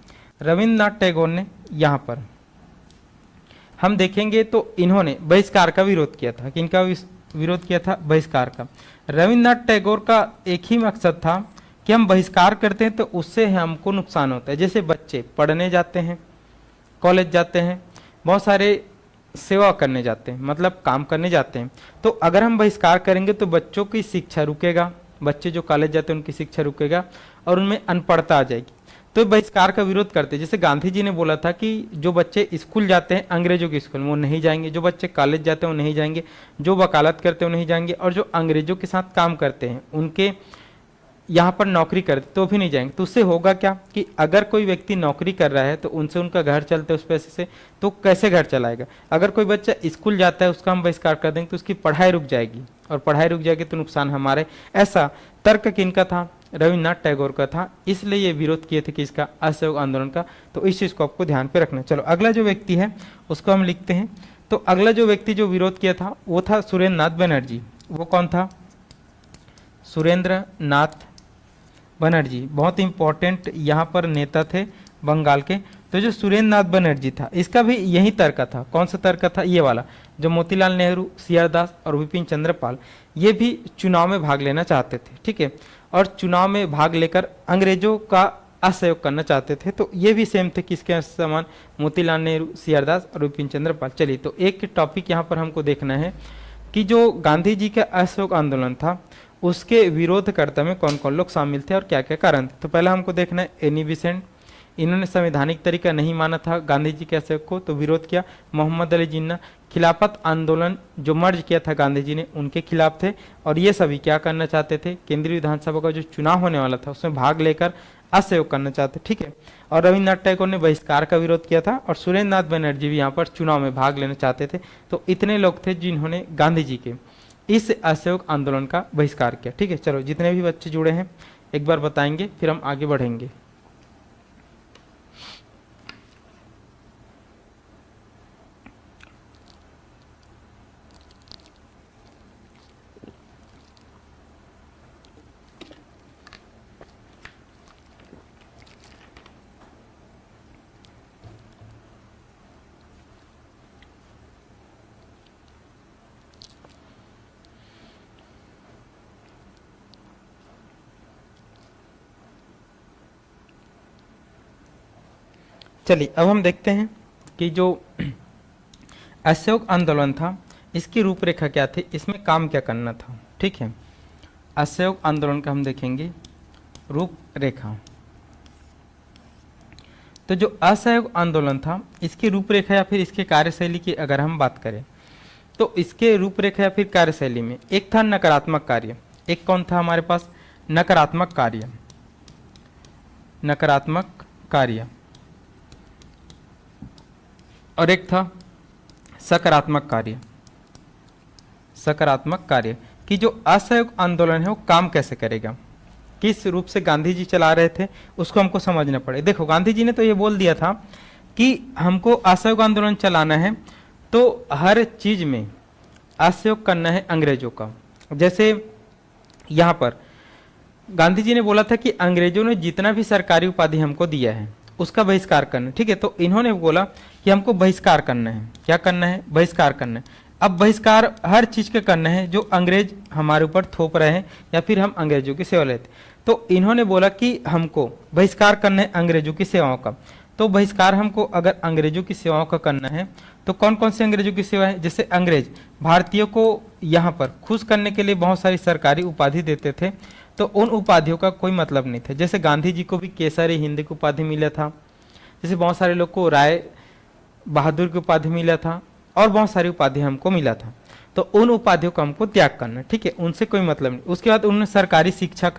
रविन्द्रनाथ टैगोर ने यहाँ पर हम देखेंगे तो इन्होंने बहिष्कार का विरोध किया था। किनका विरोध किया था, बहिष्कार का। रविन्द्रनाथ टैगोर का एक ही मकसद था कि हम बहिष्कार करते हैं तो उससे हमको नुकसान होता है। जैसे बच्चे पढ़ने जाते हैं, कॉलेज जाते हैं, बहुत सारे सेवा करने जाते हैं, मतलब काम करने जाते हैं, तो अगर हम बहिष्कार करेंगे तो बच्चों की शिक्षा रुकेगा, बच्चे जो कॉलेज जाते हैं उनकी शिक्षा रुकेगा और उनमें अनपढ़ता आ जाएगी। तो बहिष्कार का विरोध करते, जैसे गांधी जी ने बोला था कि जो बच्चे स्कूल जाते हैं अंग्रेजों के स्कूल में वो नहीं जाएंगे, जो बच्चे कॉलेज जाते हैं वो नहीं जाएंगे, जो वकालत करते हैं वो नहीं जाएंगे, और जो अंग्रेजों के साथ काम करते हैं उनके यहाँ पर नौकरी करते तो भी नहीं जाएंगे। तो उससे होगा क्या कि अगर कोई व्यक्ति नौकरी कर रहा है तो उनसे उनका घर चलता है उस पैसे से, तो कैसे घर चलाएगा। अगर कोई बच्चा स्कूल जाता है उसका हम बहिष्कार कर देंगे तो उसकी पढ़ाई रुक जाएगी, और पढ़ाई रुक जाएगी तो नुकसान हमारे। ऐसा तर्क किनका था, रविन्द्रनाथ टैगोर का था। इसलिए ये विरोध किए थे कि इसका असहयोग आंदोलन का। तो इस चीज को आपको ध्यान पे रखना। चलो अगला जो व्यक्ति है उसको हम लिखते हैं। तो अगला जो व्यक्ति जो विरोध किया था वो था सुरेंद्र नाथ बनर्जी। वो कौन था, सुरेंद्र नाथ बनर्जी, बहुत इंपॉर्टेंट यहाँ पर नेता थे बंगाल के। तो जो सुरेंद्र नाथ बनर्जी था इसका भी यही तर्क था। कौन सा तर्क था, ये वाला, जो मोतीलाल नेहरू, सी.आर. दास और विपिन चंद्र पाल ये भी चुनाव में भाग लेना चाहते थे। ठीक है, और चुनाव में भाग लेकर अंग्रेजों का असहयोग करना चाहते थे। तो ये भी सेम थे, किसके समान, मोतीलाल नेहरू, सी.आर. दास और विपिन चंद्र पाल। चलिए तो एक टॉपिक यहाँ पर हमको देखना है कि जो गांधी जी का असहयोग आंदोलन था उसके विरोधकर्ता में कौन कौन लोग शामिल थे और क्या क्या कारण थे। तो पहला हमको देखना है एनी बेसेंट। इन्होंने संवैधानिक तरीका नहीं माना था गांधी जी के असहयोग को, तो विरोध किया। मोहम्मद अली जिन्ना, खिलाफत आंदोलन जो मर्ज किया था गांधी जी ने उनके खिलाफ थे। और ये सभी क्या करना चाहते थे, केंद्रीय विधानसभा का जो चुनाव होने वाला था उसमें भाग लेकर असहयोग करना चाहते। ठीक है, और रविन्द्रनाथ टैगोर ने बहिष्कार का विरोध किया था, और सुरेंद्र नाथ बनर्जी भी यहाँ पर चुनाव में भाग लेना चाहते थे। तो इतने लोग थे जिन्होंने गांधी जी के इस असहयोग आंदोलन का बहिष्कार किया। ठीक है, चलो जितने भी बच्चे जुड़े हैं एक बार बताएंगे, फिर हम आगे बढ़ेंगे। चलिए अब हम देखते हैं कि जो असहयोग आंदोलन था इसकी रूपरेखा क्या थी, इसमें काम क्या करना था। ठीक है, असहयोग आंदोलन का हम देखेंगे रूपरेखा। तो जो असहयोग आंदोलन था इसकी रूपरेखा या फिर इसके कार्यशैली की अगर हम बात करें तो इसके रूपरेखा या फिर कार्यशैली में एक था नकारात्मक कार्य। एक कौन था हमारे पास, नकारात्मक कार्य, नकारात्मक कार्य, और एक था सकारात्मक कार्य। सकारात्मक कार्य कि जो असहयोग आंदोलन है वो काम कैसे करेगा, किस रूप से गांधी जी चला रहे थे उसको हमको समझना पड़े। देखो गांधी जी ने तो ये बोल दिया था कि हमको असहयोग आंदोलन चलाना है तो हर चीज में असहयोग करना है अंग्रेजों का। जैसे यहाँ पर गांधी जी ने बोला था कि अंग्रेजों ने जितना भी सरकारी उपाधि हमको दिया है उसका बहिष्कार करना है। ठीक है, तो इन्होंने बोला कि हमको बहिष्कार करना है। क्या करना है? बहिष्कार करना है। अब बहिष्कार हर चीज के करना है जो अंग्रेज हमारे ऊपर थोप रहे हैं या फिर हम अंग्रेजों की सेवा लेते। तो इन्होंने बोला कि हमको बहिष्कार करना है अंग्रेजों की सेवाओं का। तो बहिष्कार हमको अगर अंग्रेजों की सेवाओं का करना है तो कौन कौन से अंग्रेजों की सेवा है? जैसे अंग्रेज भारतीयों को यहाँ पर खुश करने के लिए बहुत सारी सरकारी उपाधि देते थे, तो उन उपाधियों का कोई मतलब नहीं था। जैसे गांधी जी को भी केसरी हिंद की उपाधि मिला था, जैसे बहुत सारे लोग को राय बहादुर की उपाधि मिला था, और बहुत सारी उपाधि हमको मिला था। तो उन उपाधियों का हमको त्याग करना है। ठीक है, उनसे कोई मतलब नहीं। उसके बाद उन्होंने सरकारी शिक्षा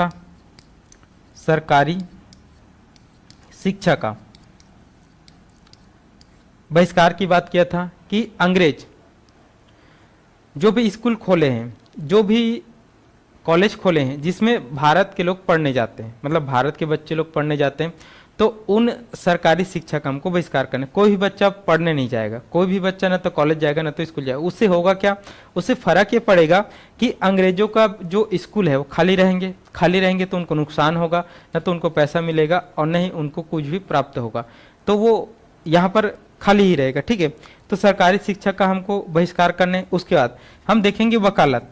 का बहिष्कार की बात किया था कि अंग्रेज जो भी स्कूल खोले हैं, जो भी कॉलेज खोले हैं जिसमें भारत के लोग पढ़ने जाते हैं, मतलब भारत के बच्चे लोग पढ़ने जाते हैं, तो उन सरकारी शिक्षा का हमको बहिष्कार करना है। कोई भी बच्चा पढ़ने नहीं जाएगा, कोई भी बच्चा ना तो कॉलेज जाएगा ना तो स्कूल जाएगा। उससे होगा क्या? उससे फर्क ये पड़ेगा कि अंग्रेजों का जो स्कूल है वो खाली रहेंगे, खाली रहेंगे तो उनको नुकसान होगा, ना तो उनको पैसा मिलेगा और न ही उनको कुछ भी प्राप्त होगा। तो वो यहाँ पर खाली ही रहेगा। ठीक है, तो सरकारी शिक्षा का हमको बहिष्कार करना है। उसके बाद हम देखेंगे वकालत।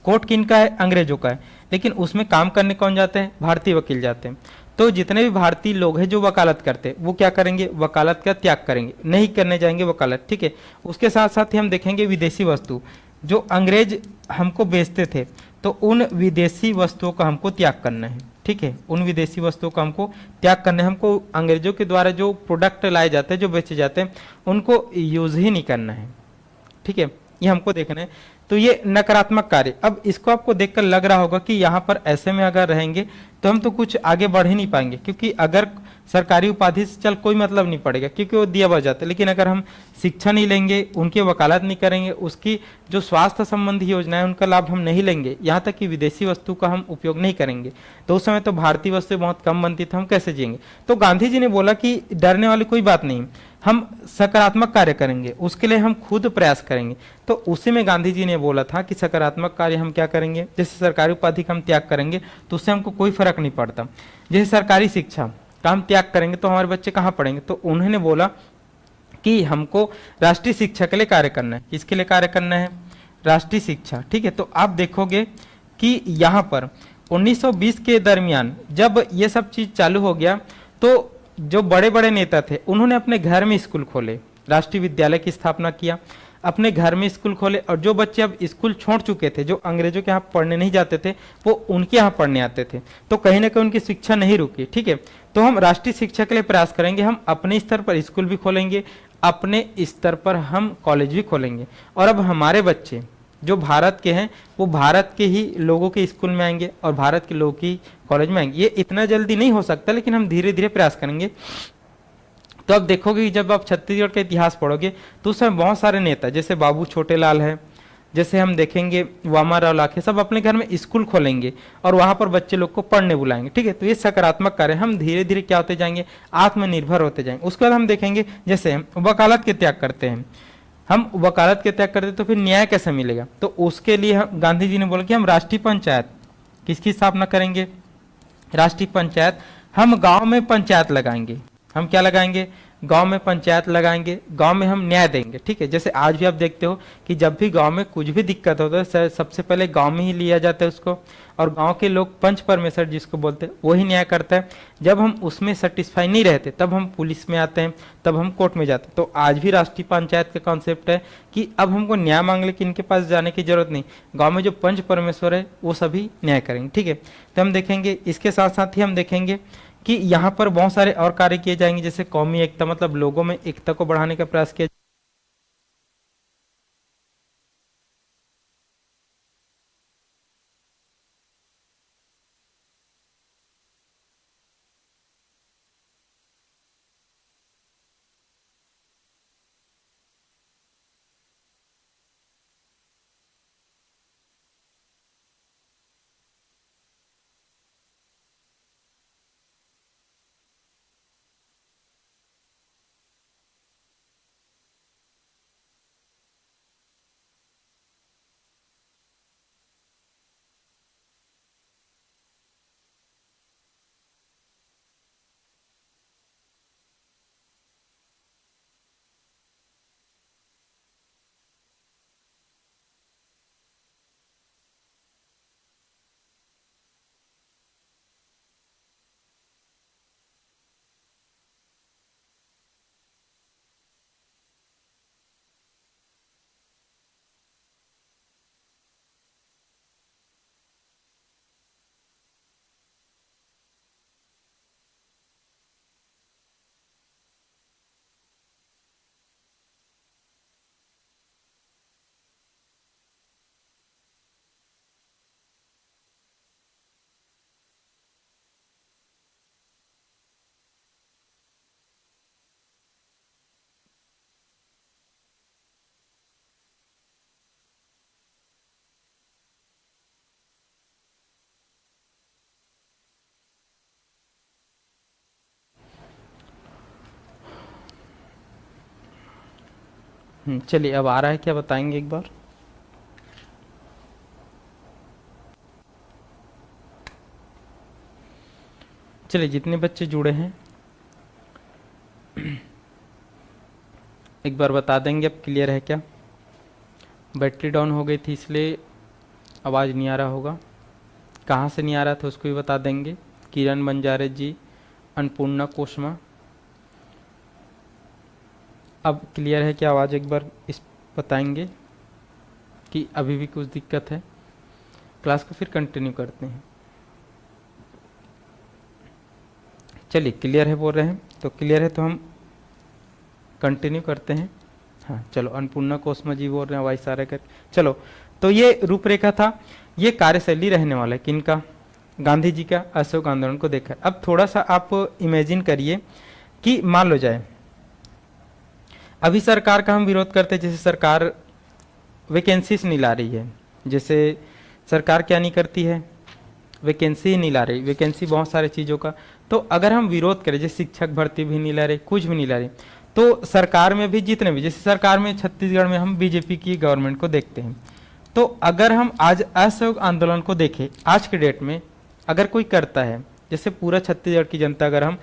कोर्ट किनका है? अंग्रेजों का है, लेकिन उसमें काम करने कौन जाते हैं? भारतीय वकील जाते हैं। तो जितने भी भारतीय लोग हैं जो वकालत करते हैं वो क्या करेंगे? वकालत का त्याग करेंगे, नहीं करने जाएंगे वकालत। ठीक है, उसके साथ साथ ही हम देखेंगे विदेशी वस्तु जो अंग्रेज हमको बेचते थे, तो उन विदेशी वस्तुओं का हमको त्याग करना है। ठीक है, उन विदेशी वस्तुओं का हमको त्याग करना है। हमको अंग्रेजों के द्वारा जो प्रोडक्ट लाए जाते हैं, जो बेचे जाते हैं, उनको यूज ही नहीं करना है। ठीक है, ये हमको देखना है। तो ये नकारात्मक कार्य। अब इसको आपको देखकर लग रहा होगा कि यहाँ पर ऐसे में अगर रहेंगे तो हम तो कुछ आगे बढ़ ही नहीं पाएंगे, क्योंकि अगर सरकारी उपाधि से चल कोई मतलब नहीं पड़ेगा क्योंकि वो दिया बच जाता है। लेकिन अगर हम शिक्षा नहीं लेंगे, उनकी वकालत नहीं करेंगे, उसकी जो स्वास्थ्य संबंधी योजना है उनका लाभ हम नहीं लेंगे, यहाँ तक कि विदेशी वस्तु का हम उपयोग नहीं करेंगे, तो उस समय तो भारतीय वस्तु बहुत कम बनती थी, हम कैसे जिएंगे? तो गांधी जी ने बोला कि डरने वाली कोई बात नहीं, हम सकारात्मक कार्य करेंगे, उसके लिए हम खुद प्रयास करेंगे। तो उसी में गांधी जी ने बोला था कि सकारात्मक कार्य हम क्या करेंगे? जैसे सरकारी उपाधि का हम त्याग करेंगे तो उससे हमको कोई फर्क नहीं पड़ता। जैसे सरकारी शिक्षा का हम त्याग करेंगे तो हमारे बच्चे कहाँ पढ़ेंगे? तो उन्होंने बोला कि हमको राष्ट्रीय शिक्षा के लिए कार्य करना है। किसके लिए कार्य करना है? राष्ट्रीय शिक्षा। ठीक है, तो आप देखोगे कि यहाँ पर 1920 के दरमियान जब ये सब चीज चालू हो गया तो जो बड़े बड़े नेता थे उन्होंने अपने घर में स्कूल खोले, राष्ट्रीय विद्यालय की स्थापना किया, अपने घर में स्कूल खोले। और जो बच्चे अब स्कूल छोड़ चुके थे, जो अंग्रेजों के यहाँ पढ़ने नहीं जाते थे, वो उनके यहाँ पढ़ने आते थे, तो कहीं ना कहीं उनकी शिक्षा नहीं रुकी। ठीक है, तो हम राष्ट्रीय शिक्षा के लिए प्रयास करेंगे, हम अपने स्तर पर स्कूल भी खोलेंगे, अपने स्तर पर हम कॉलेज भी खोलेंगे। और अब हमारे बच्चे जो भारत के हैं वो भारत के ही लोगों के स्कूल में आएंगे और भारत के लोगों की कॉलेज में आएंगे। ये इतना जल्दी नहीं हो सकता, लेकिन हम धीरे धीरे प्रयास करेंगे। तो अब देखोगे कि जब आप छत्तीसगढ़ का इतिहास पढ़ोगे तो उस समय बहुत सारे नेता, जैसे बाबू छोटेलाल है, जैसे हम देखेंगे वामाराव लाखे, सब अपने घर में स्कूल खोलेंगे और वहां पर बच्चे लोग को पढ़ने बुलाएंगे। ठीक है, तो ये सकारात्मक कार्य, हम धीरे धीरे क्या होते जाएंगे? आत्मनिर्भर होते जाएंगे। उसके बाद हम देखेंगे जैसे हम वकालत के त्याग करते हैं, हम वकालत के त्याग करते तो फिर न्याय कैसे मिलेगा? तो उसके लिए गांधी जी ने बोला कि हम राष्ट्रीय पंचायत किसकी स्थापना करेंगे? राष्ट्रीय पंचायत। हम गांव में पंचायत लगाएंगे। हम क्या लगाएंगे? गांव में पंचायत लगाएंगे, गांव में हम न्याय देंगे। ठीक है, जैसे आज भी आप देखते हो कि जब भी गांव में कुछ भी दिक्कत होता है सबसे पहले गांव में ही लिया जाता है उसको, और गांव के लोग पंच परमेश्वर जिसको बोलते हैं वही न्याय करता है। जब हम उसमें सेटिस्फाई नहीं रहते तब हम पुलिस में आते हैं, तब हम कोर्ट में जाते हैं। तो आज भी राष्ट्रीय पंचायत का कॉन्सेप्ट है कि अब हमको न्याय मांगने की इनके पास जाने की जरूरत नहीं, गाँव में जो पंच परमेश्वर है वो सभी न्याय करेंगे। ठीक है, तो हम देखेंगे इसके साथ साथ ही हम देखेंगे कि यहाँ पर बहुत सारे और कार्य किए जाएंगे, जैसे कौमी एकता, मतलब लोगों में एकता को बढ़ाने का प्रयास किया चलिए अब आ रहा है क्या, बताएंगे एक बार। चलिए जितने बच्चे जुड़े हैं एक बार बता देंगे, अब क्लियर है क्या। बैटरी डाउन हो गई थी इसलिए आवाज़ नहीं आ रहा होगा। कहाँ से नहीं आ रहा था उसको भी बता देंगे। किरण बंजारे जी, अन्नपूर्णा कोशमा, अब क्लियर है क्या आवाज़, एक बार इस बताएंगे कि अभी भी कुछ दिक्कत है। क्लास को फिर कंटिन्यू करते हैं। चलिए क्लियर है बोल रहे हैं, तो क्लियर है तो हम कंटिन्यू करते हैं। हाँ चलो, अन्नपूर्णा कोशमा जी बोल रहे हैं आवाज़ सारे कर। चलो, तो ये रूपरेखा था, ये कार्यशैली रहने वाला है किनका, गांधी जी का असहयोग आंदोलन को देखकर। अब थोड़ा सा आप इमेजिन करिए कि मान लो जाए अभी सरकार का हम विरोध करते हैं, जैसे सरकार वैकेंसीज नहीं ला रही है, जैसे सरकार क्या नहीं करती है, वैकेंसी ही नहीं ला रही, वैकेंसी बहुत सारे चीज़ों का। तो अगर हम विरोध करें, जैसे शिक्षक भर्ती भी नहीं ला रहे, कुछ भी नहीं ला रहे, तो सरकार में भी जितने भी, जैसे सरकार में छत्तीसगढ़ में हम बीजेपी की गवर्नमेंट को देखते हैं, तो अगर हम आज असहयोग आंदोलन को देखें, आज के डेट में अगर कोई करता है, जैसे पूरा छत्तीसगढ़ की जनता अगर हम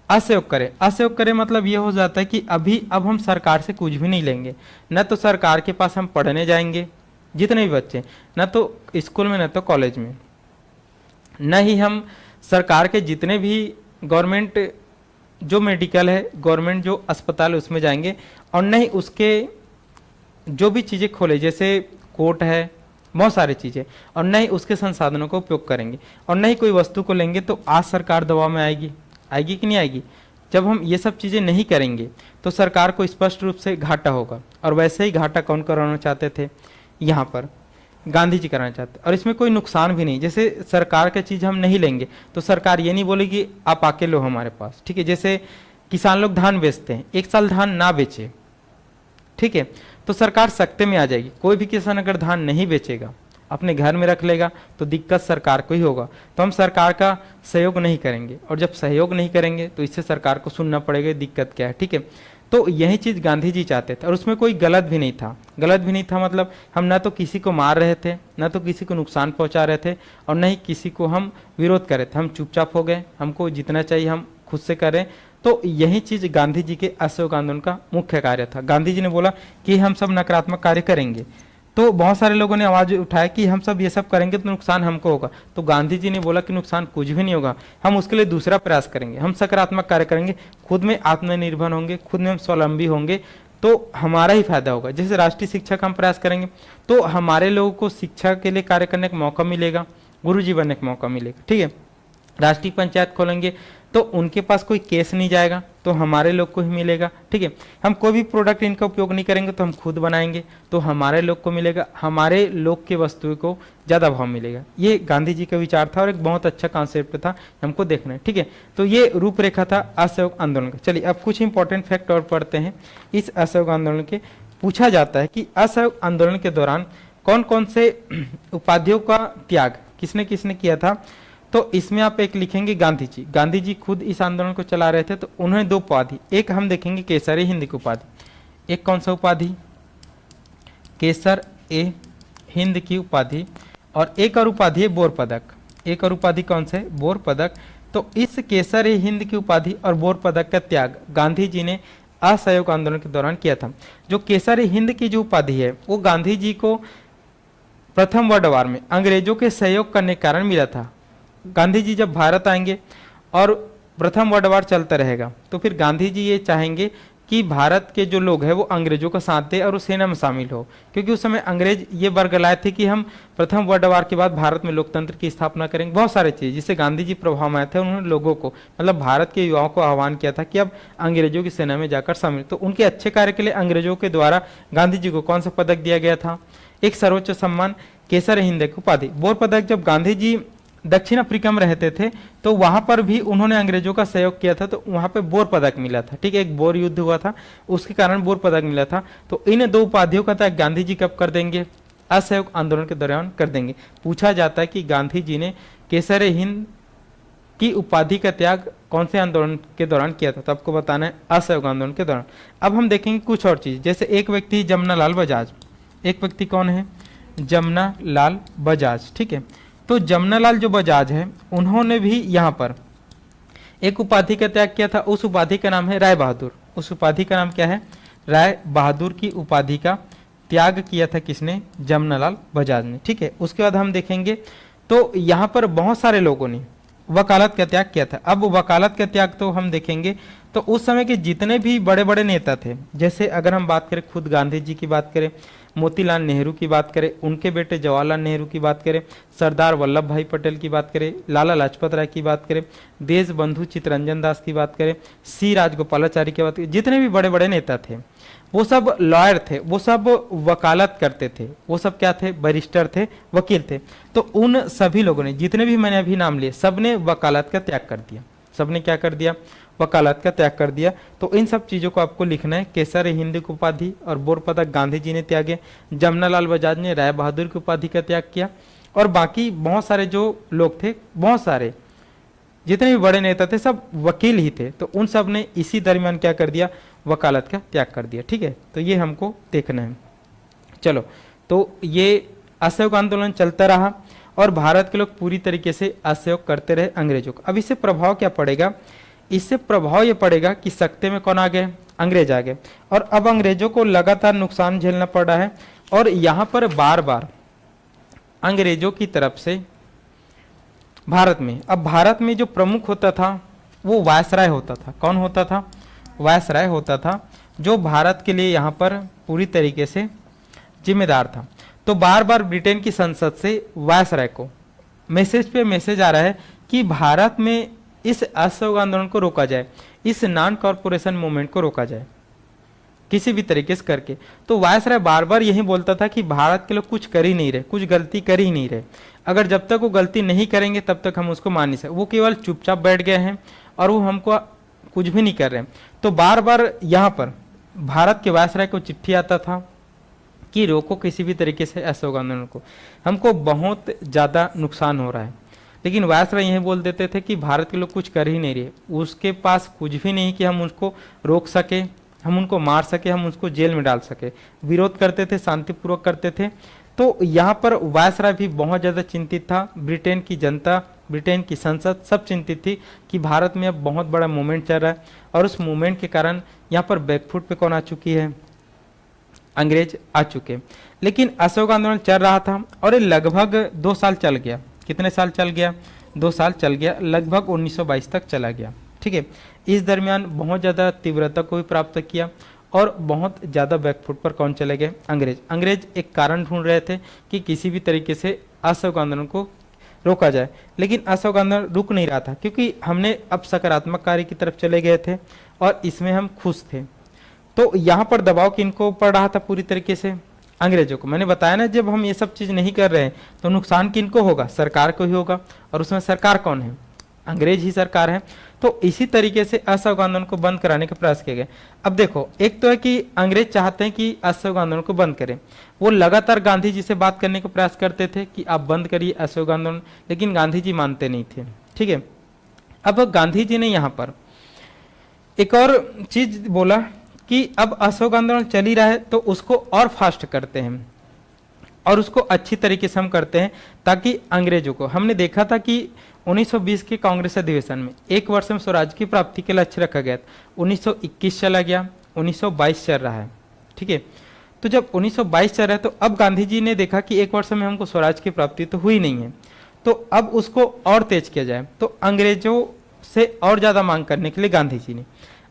असहयोग करें मतलब ये हो जाता है कि अब हम सरकार से कुछ भी नहीं लेंगे, न तो सरकार के पास हम पढ़ने जाएंगे, जितने भी बच्चे, न तो स्कूल में न तो कॉलेज में, न ही हम सरकार के जितने भी गवर्नमेंट जो मेडिकल है, गवर्नमेंट जो अस्पताल है उसमें जाएंगे, और न ही उसके जो भी चीज़ें खोले जैसे कोर्ट है, बहुत सारी चीज़ें, और न ही उसके संसाधनों का उपयोग करेंगे, और न ही कोई वस्तु को लेंगे। तो आज सरकार दबाव में आएगी कि नहीं आएगी। जब हम ये सब चीज़ें नहीं करेंगे तो सरकार को स्पष्ट रूप से घाटा होगा, और वैसे ही घाटा कौन कराना चाहते थे, यहाँ पर गांधी जी कराना चाहते, और इसमें कोई नुकसान भी नहीं। जैसे सरकार की चीज़ हम नहीं लेंगे तो सरकार ये नहीं बोलेगी आप आके लो हमारे पास, ठीक है। जैसे किसान लोग धान बेचते हैं, एक साल धान ना बेचे, ठीक है, तो सरकार सख्ते में आ जाएगी। कोई भी किसान अगर धान नहीं बेचेगा, अपने घर में रख लेगा, तो दिक्कत सरकार को ही होगा। तो हम सरकार का सहयोग नहीं करेंगे, और जब सहयोग नहीं करेंगे तो इससे सरकार को सुनना पड़ेगा दिक्कत क्या है, ठीक है। तो यही चीज़ गांधी जी चाहते थे, और उसमें कोई गलत भी नहीं था। गलत भी नहीं था मतलब हम ना तो किसी को मार रहे थे, ना तो किसी को नुकसान पहुंचा रहे थे, और न ही किसी को हम विरोध कर रहे थे। हम चुपचाप हो गए, हमको जितना चाहिए हम खुद से करें। तो यही चीज़ गांधी जी के असहयोग आंदोलन का मुख्य कार्य था। गांधी जी ने बोला कि हम सब नकारात्मक कार्य करेंगे, तो बहुत सारे लोगों ने आवाज़ उठाया कि हम सब ये सब करेंगे तो नुकसान हमको होगा। तो गांधी जी ने बोला कि नुकसान कुछ भी नहीं होगा, हम उसके लिए दूसरा प्रयास करेंगे, हम सकारात्मक कार्य करेंगे, खुद में आत्मनिर्भर होंगे, खुद में हम स्वावलंबी होंगे, तो हमारा ही फायदा होगा। जैसे राष्ट्रीय शिक्षा का हम प्रयास करेंगे तो हमारे लोगों को शिक्षा के लिए कार्य करने का मौका मिलेगा, गुरुजी बनने का मौका मिलेगा, ठीक है। राष्ट्रीय पंचायत खोलेंगे तो उनके पास कोई केस नहीं जाएगा, तो हमारे लोग को ही मिलेगा, ठीक है। हम कोई भी प्रोडक्ट इनका उपयोग नहीं करेंगे तो हम खुद बनाएंगे, तो हमारे लोग को मिलेगा, हमारे लोग के वस्तुओं को ज़्यादा भाव मिलेगा। ये गांधी जी का विचार था, और एक बहुत अच्छा कॉन्सेप्ट था, हमको देखना है, ठीक है। तो ये रूपरेखा था असहयोग आंदोलन का। चलिए अब कुछ इंपॉर्टेंट फैक्ट और पढ़ते हैं इस असहयोग आंदोलन के। पूछा जाता है कि असहयोग आंदोलन के दौरान कौन कौन से उपाधियों का त्याग किसने किसने किया था। तो इसमें आप एक लिखेंगे गांधी जी खुद इस आंदोलन को चला रहे थे, तो उन्होंने दो उपाधि, एक हम देखेंगे केसर ए हिंद की उपाधि, एक कौन सा उपाधि, केसर ए हिंद की उपाधि, और एक और उपाधि है बोर पदक। एक और उपाधि कौन सा है, बोर पदक। तो इस केसर ए हिंद की उपाधि और बोर पदक का त्याग गांधी जी ने असहयोग आंदोलन के दौरान किया था। जो केसर ए हिंद की जो उपाधि है वो गांधी जी को प्रथम वर्ल्ड वार में अंग्रेजों के सहयोग करने के कारण मिला था। गांधी जी जब भारत आएंगे और प्रथम वर्ल्ड वार चलता रहेगा, तो फिर गांधी जी ये चाहेंगे कि भारत के जो लोग हैं वो अंग्रेजों का साथ दें और उस सेना में शामिल हो, क्योंकि उस समय अंग्रेज ये बरगलाए थे कि हम प्रथम वर्ल्ड वार के बाद भारत में लोकतंत्र की स्थापना करेंगे, बहुत सारी चीज़ जिससे गांधी जी प्रभाव में आए थे। उन्होंने लोगों को मतलब भारत के युवाओं को आह्वान किया था कि अब अंग्रेजों की सेना में जाकर शामिल। तो उनके अच्छे कार्य के लिए अंग्रेजों के द्वारा गांधी जी को कौन सा पदक दिया गया था, एक सर्वोच्च सम्मान केसर हिंद की उपाधि। बोर पदक जब गांधी जी दक्षिण अफ्रीका में रहते थे तो वहां पर भी उन्होंने अंग्रेजों का सहयोग किया था, तो वहां पे बोर पदक मिला था, ठीक है। एक बोर युद्ध हुआ था, उसके कारण बोर पदक मिला था। तो इन दो उपाधियों का त्याग गांधी जी कब कर देंगे, असहयोग आंदोलन के दौरान कर देंगे। पूछा जाता है कि गांधी जी ने केसर हिंद की उपाधि का त्याग कौन से आंदोलन के दौरान किया था? तो आपको बताना है असहयोग आंदोलन के दौरान। अब हम देखेंगे कुछ और चीज, जैसे एक व्यक्ति जमनालाल बजाज, एक व्यक्ति कौन है? जमनालाल बजाज, ठीक है। तो जमनालाल जो बजाज है उन्होंने भी यहाँ पर एक उपाधि का त्याग किया था, उस उपाधि का नाम है राय बहादुर। उस उपाधि का नाम क्या है? राय बहादुर की उपाधि का त्याग किया था किसने? जमनालाल बजाज ने, ठीक है। उसके बाद हम देखेंगे तो यहाँ पर बहुत सारे लोगों ने वकालत का त्याग किया था। अब वकालत का त्याग तो हम देखेंगे तो उस समय के जितने भी बड़े बड़े नेता थे, जैसे अगर हम बात करें खुद गांधी जी की बात करें, मोतीलाल नेहरू की बात करें, उनके बेटे जवाहरलाल नेहरू की बात करें, सरदार वल्लभ भाई पटेल की बात करें, लाला लाजपत राय की बात करें, देश बंधु चित्तरंजन दास की बात करें, सी राजगोपालाचारी की बात करें, जितने भी बड़े बड़े नेता थे वो सब लॉयर थे, वो सब वकालत करते थे, वो सब क्या थे? बैरिस्टर थे, वकील थे। तो उन सभी लोगों ने, जितने भी मैंने अभी नाम लिए, सबने वकालत का त्याग कर दिया। सबने क्या कर दिया? वकालत का त्याग कर दिया। तो इन सब चीज़ों को आपको लिखना है। केसर हिंद की उपाधि और बोर पदक गांधी जी ने त्यागे, जमनालाल बजाज ने राय बहादुर की उपाधि का त्याग किया, और बाकी बहुत सारे जो लोग थे, बहुत सारे जितने भी बड़े नेता थे सब वकील ही थे। तो उन सब ने इसी दरमियान क्या कर दिया? वकालत का त्याग कर दिया, ठीक है। तो ये हमको देखना है। चलो, तो ये असहयोग आंदोलन चलता रहा और भारत के लोग पूरी तरीके से असहयोग करते रहे अंग्रेजों का। अब इससे प्रभाव क्या पड़ेगा? इससे प्रभाव ये पड़ेगा कि सत्ते में कौन आ गए? अंग्रेज आ गए, और अब अंग्रेजों को लगातार नुकसान झेलना पड़ रहा है। और यहाँ पर बार बार अंग्रेजों की तरफ से भारत में, अब भारत में जो प्रमुख होता था वो वायसराय होता था। कौन होता था? वायसराय होता था, जो भारत के लिए यहाँ पर पूरी तरीके से जिम्मेदार था। तो बार बार ब्रिटेन की संसद से वायसराय को मैसेज पे मैसेज आ रहा है कि भारत में इस असहयोग आंदोलन को रोका जाए, इस नॉन कॉरपोरेशन मूवमेंट को रोका जाए किसी भी तरीके से करके। तो वायसराय बार बार यही बोलता था कि भारत के लोग कुछ कर ही नहीं रहे, कुछ गलती कर ही नहीं रहे, अगर जब तक वो गलती नहीं करेंगे तब तक हम उसको मान नहीं सकते। वो केवल चुपचाप बैठ गए हैं और वो हमको कुछ भी नहीं कर रहे हैं। तो बार बार यहाँ पर भारत के वायसराय को चिट्ठी आता था कि रोको किसी भी तरीके से असहयोग आंदोलन को, हमको बहुत ज़्यादा नुकसान हो रहा है। लेकिन वायसराय यही बोल देते थे कि भारत के लोग कुछ कर ही नहीं रहे, उसके पास कुछ भी नहीं कि हम उसको रोक सके, हम उनको मार सके, हम उसको जेल में डाल सके। विरोध करते थे, शांतिपूर्वक करते थे। तो यहाँ पर वायसराय भी बहुत ज़्यादा चिंतित था, ब्रिटेन की जनता, ब्रिटेन की संसद सब चिंतित थी कि भारत में अब बहुत बड़ा मूवमेंट चल रहा है, और उस मूवमेंट के कारण यहाँ पर बैकफुट पे कौन आ चुकी है? अंग्रेज आ चुके। लेकिन असहयोग आंदोलन चल रहा था और ये लगभग 2 साल चल गया। कितने साल चल गया? 2 साल चल गया, लगभग 1922 तक चला गया, ठीक है। इस दरमियान बहुत ज़्यादा तीव्रता को भी प्राप्त किया और बहुत ज़्यादा बैकफुट पर कौन चले गए? अंग्रेज। अंग्रेज एक कारण ढूंढ रहे थे कि किसी भी तरीके से असहयोग आंदोलन को रोका जाए, लेकिन असहयोग आंदोलन रुक नहीं रहा था, क्योंकि हमने अब सकारात्मक कार्य की तरफ चले गए थे और इसमें हम खुश थे। तो यहाँ पर दबाव किनको पड़ रहा था? पूरी तरीके से अंग्रेजों को। मैंने बताया ना, जब हम ये सब चीज़ नहीं कर रहे हैं तो नुकसान किनको होगा? सरकार को ही होगा, और उसमें सरकार कौन है? अंग्रेज ही सरकार है। तो इसी तरीके से असहयोग आंदोलन को बंद कराने का प्रयास किया गया। अब देखो, एक तो है कि अंग्रेज चाहते हैं कि असहयोग आंदोलन को बंद करें, वो लगातार गांधी जी से बात करने का प्रयास करते थे कि आप बंद करिए असहयोग आंदोलन, लेकिन गांधी जी मानते नहीं थे, ठीक है। अब गांधी जी ने यहाँ पर एक और चीज बोला कि अब असहयोग आंदोलन चल ही रहा है तो उसको और फास्ट करते हैं और उसको अच्छी तरीके से हम करते हैं, ताकि अंग्रेजों को, हमने देखा था कि 1920 के कांग्रेस अधिवेशन में 1 वर्ष में स्वराज की प्राप्ति के लक्ष्य रखा गया था। 1921 चला गया, 1922 चल रहा है, ठीक है। तो जब 1922 चल रहा है तो अब गांधी जी ने देखा कि 1 वर्ष में हमको स्वराज की प्राप्ति तो हुई नहीं है, तो अब उसको और तेज किया जाए। तो अंग्रेजों से और ज़्यादा मांग करने के लिए गांधी जी ने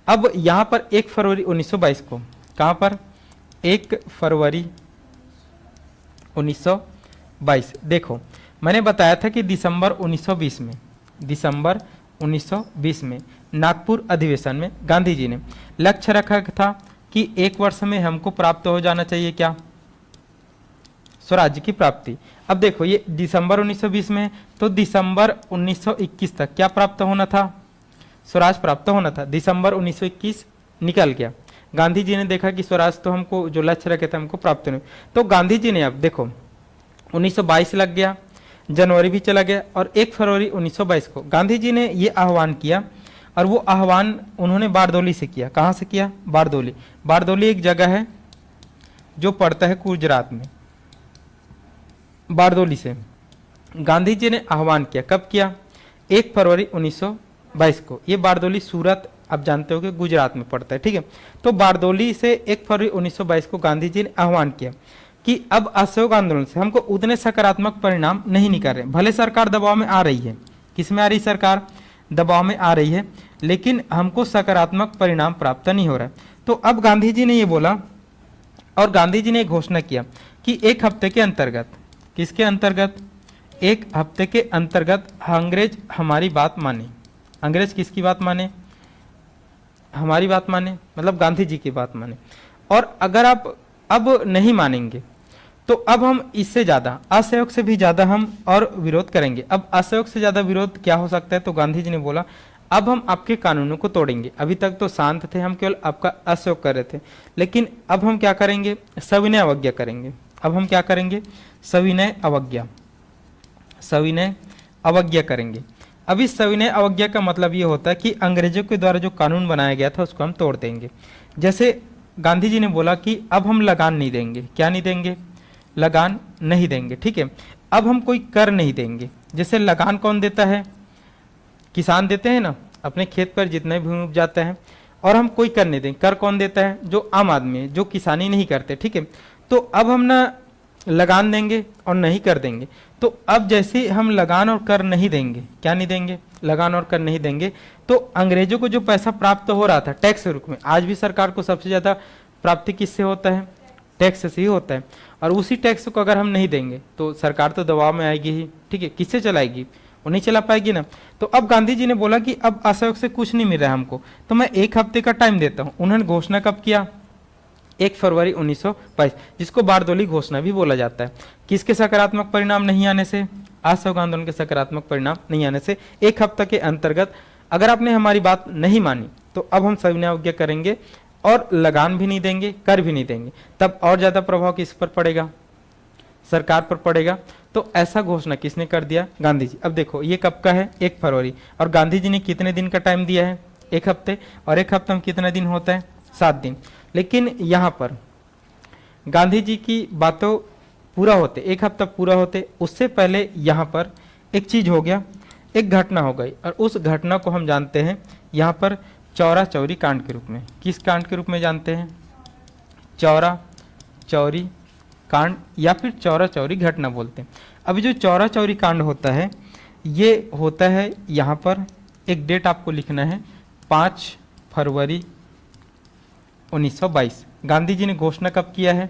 अब यहाँ पर 1 फरवरी 1922 को, कहाँ पर? 1 फरवरी 1922। देखो, मैंने बताया था कि दिसंबर 1920 में नागपुर अधिवेशन में गांधी जी ने लक्ष्य रखा था कि 1 वर्ष में हमको प्राप्त हो जाना चाहिए क्या? स्वराज्य की प्राप्ति। अब देखो, ये दिसंबर 1920 में, तो दिसंबर 1921 तक क्या प्राप्त होना था? स्वराज प्राप्त होना था। दिसंबर 1921 निकल गया, गांधी जी ने देखा कि स्वराज तो हमको जो लक्ष्य रखे थे हमको प्राप्त नहीं, तो गांधी जी ने अब देखो 1922 लग गया, जनवरी भी चला गया और 1 फरवरी 1922 को गांधी जी ने ये आह्वान किया, और वो आह्वान उन्होंने बारदोली से किया। कहाँ से किया? बारदोली। बारदोली एक जगह है जो पड़ता है गुजरात में। बारदोली से गांधी जी ने आह्वान किया। कब किया? 1 फरवरी 1922 को। ये बारदोली सूरत आप जानते हो कि गुजरात में पड़ता है, ठीक है। तो बारदोली से 1 फरवरी 1922 को गांधी जी ने आह्वान किया कि अब असहयोग आंदोलन से हमको उतने सकारात्मक परिणाम नहीं निकल रहे। भले सरकार दबाव में आ रही है, किस में आ रही? सरकार दबाव में आ रही है, लेकिन हमको सकारात्मक परिणाम प्राप्त नहीं हो रहा है। तो अब गांधी जी ने ये बोला, और गांधी जी ने घोषणा किया कि 1 हफ्ते के अंतर्गत, किसके अंतर्गत? 1 हफ्ते के अंतर्गत अंग्रेज हमारी बात माने। अंग्रेज किसकी बात माने? हमारी बात माने, मतलब गांधी जी की बात माने। और अगर आप अब नहीं मानेंगे तो अब हम इससे ज्यादा, असहयोग से भी ज्यादा हम और विरोध करेंगे। अब असहयोग से ज्यादा विरोध क्या हो सकता है? तो गांधी जी ने बोला अब हम आपके कानूनों को तोड़ेंगे। अभी तक तो शांत थे, हम केवल आपका असहयोग कर रहे थे, लेकिन अब हम क्या करेंगे? सविनय अवज्ञा करेंगे। अब हम क्या करेंगे? सविनय अवज्ञा, सविनय अवज्ञा करेंगे। अब इस सविनय अवज्ञा का मतलब ये होता है कि अंग्रेजों के द्वारा जो कानून बनाया गया था उसको हम तोड़ देंगे। जैसे गांधी जी ने बोला कि अब हम लगान नहीं देंगे। क्या नहीं देंगे? लगान नहीं देंगे, ठीक है। अब हम कोई कर नहीं देंगे। जैसे लगान कौन देता है? किसान देते हैं ना, अपने खेत पर जितने भूमि उपजाते हैं, और हम कोई कर नहीं देंगे। कर कौन देता है? जो आम आदमी है, जो किसानी नहीं करते, ठीक है। तो अब हम ना लगान देंगे और नहीं कर देंगे। तो अब जैसे हम लगान और कर नहीं देंगे, क्या नहीं देंगे? लगान और कर नहीं देंगे, तो अंग्रेजों को जो पैसा प्राप्त हो रहा था टैक्स के रूप में, आज भी सरकार को सबसे ज्यादा प्राप्ति किससे होता है? टैक्स से ही होता है। और उसी टैक्स को अगर हम नहीं देंगे तो सरकार तो दबाव में आएगी ही, ठीक है। किससे चलाएगी? वो नहीं चला पाएगी ना। तो अब गांधी जी ने बोला कि अब असहयोग से कुछ नहीं मिल रहा है हमको, तो मैं 1 हफ्ते का टाइम देता हूं। उन्होंने घोषणा कब किया? 1 फरवरी 1922, जिसको बारदोली घोषणा भी बोला जाता है। किसके सकारात्मक परिणाम नहीं आने से? असहयोग आंदोलन के सकारात्मक परिणाम नहीं आने से 1 हफ्ते के अंतर्गत अगर आपने हमारी बात नहीं मानी तो अब हम सविनय अवज्ञा करेंगे और लगान भी नहीं देंगे, कर भी नहीं देंगे। तब और ज्यादा प्रभाव किस पर पड़ेगा? सरकार पर पड़ेगा। तो ऐसा घोषणा किसने कर दिया? गांधी जी। अब देखो ये कब का है? 1 फरवरी। और गांधी जी ने कितने दिन का टाइम दिया है? 1 हफ्ते। और 1 हफ्ते में कितने दिन होता है? 7 दिन। लेकिन यहाँ पर गांधी जी की बातों पूरा होते, 1 हफ्ता पूरा होते, उससे पहले यहाँ पर एक चीज हो गया, एक घटना हो गई, और उस घटना को हम जानते हैं यहाँ पर चौरा चौरी कांड के रूप में। किस कांड के रूप में जानते हैं? चौरा चौरी कांड, या फिर चौरा चौरी घटना बोलते हैं। अभी जो चौरा चौरी कांड होता है, ये होता है यहाँ पर, एक डेट आपको लिखना है, 5 फरवरी 1922। गांधी जी ने घोषणा कब किया है?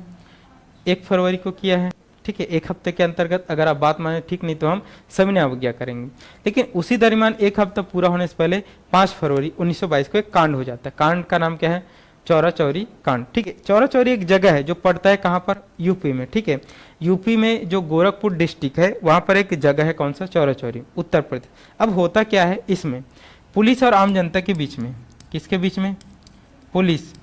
1 फरवरी को किया है, ठीक है। 1 हफ्ते के अंतर्गत अगर आप बात माने, ठीक, नहीं तो हम सविनय अवज्ञा करेंगे। लेकिन उसी दरमियान 1 हफ्ता पूरा होने से पहले 5 फरवरी 1922 को एक कांड हो जाता है। कांड का नाम क्या है? चौरा चौरी कांड, ठीक है। चौरा चौरी एक जगह है जो पड़ता है कहाँ पर? यूपी में, ठीक है। यूपी में जो गोरखपुर डिस्ट्रिक्ट है वहां पर एक जगह है, कौन सा? चौरा चौरी, उत्तर प्रदेश। अब होता क्या है इसमें? पुलिस और आम जनता के बीच में, किसके बीच में? पुलिस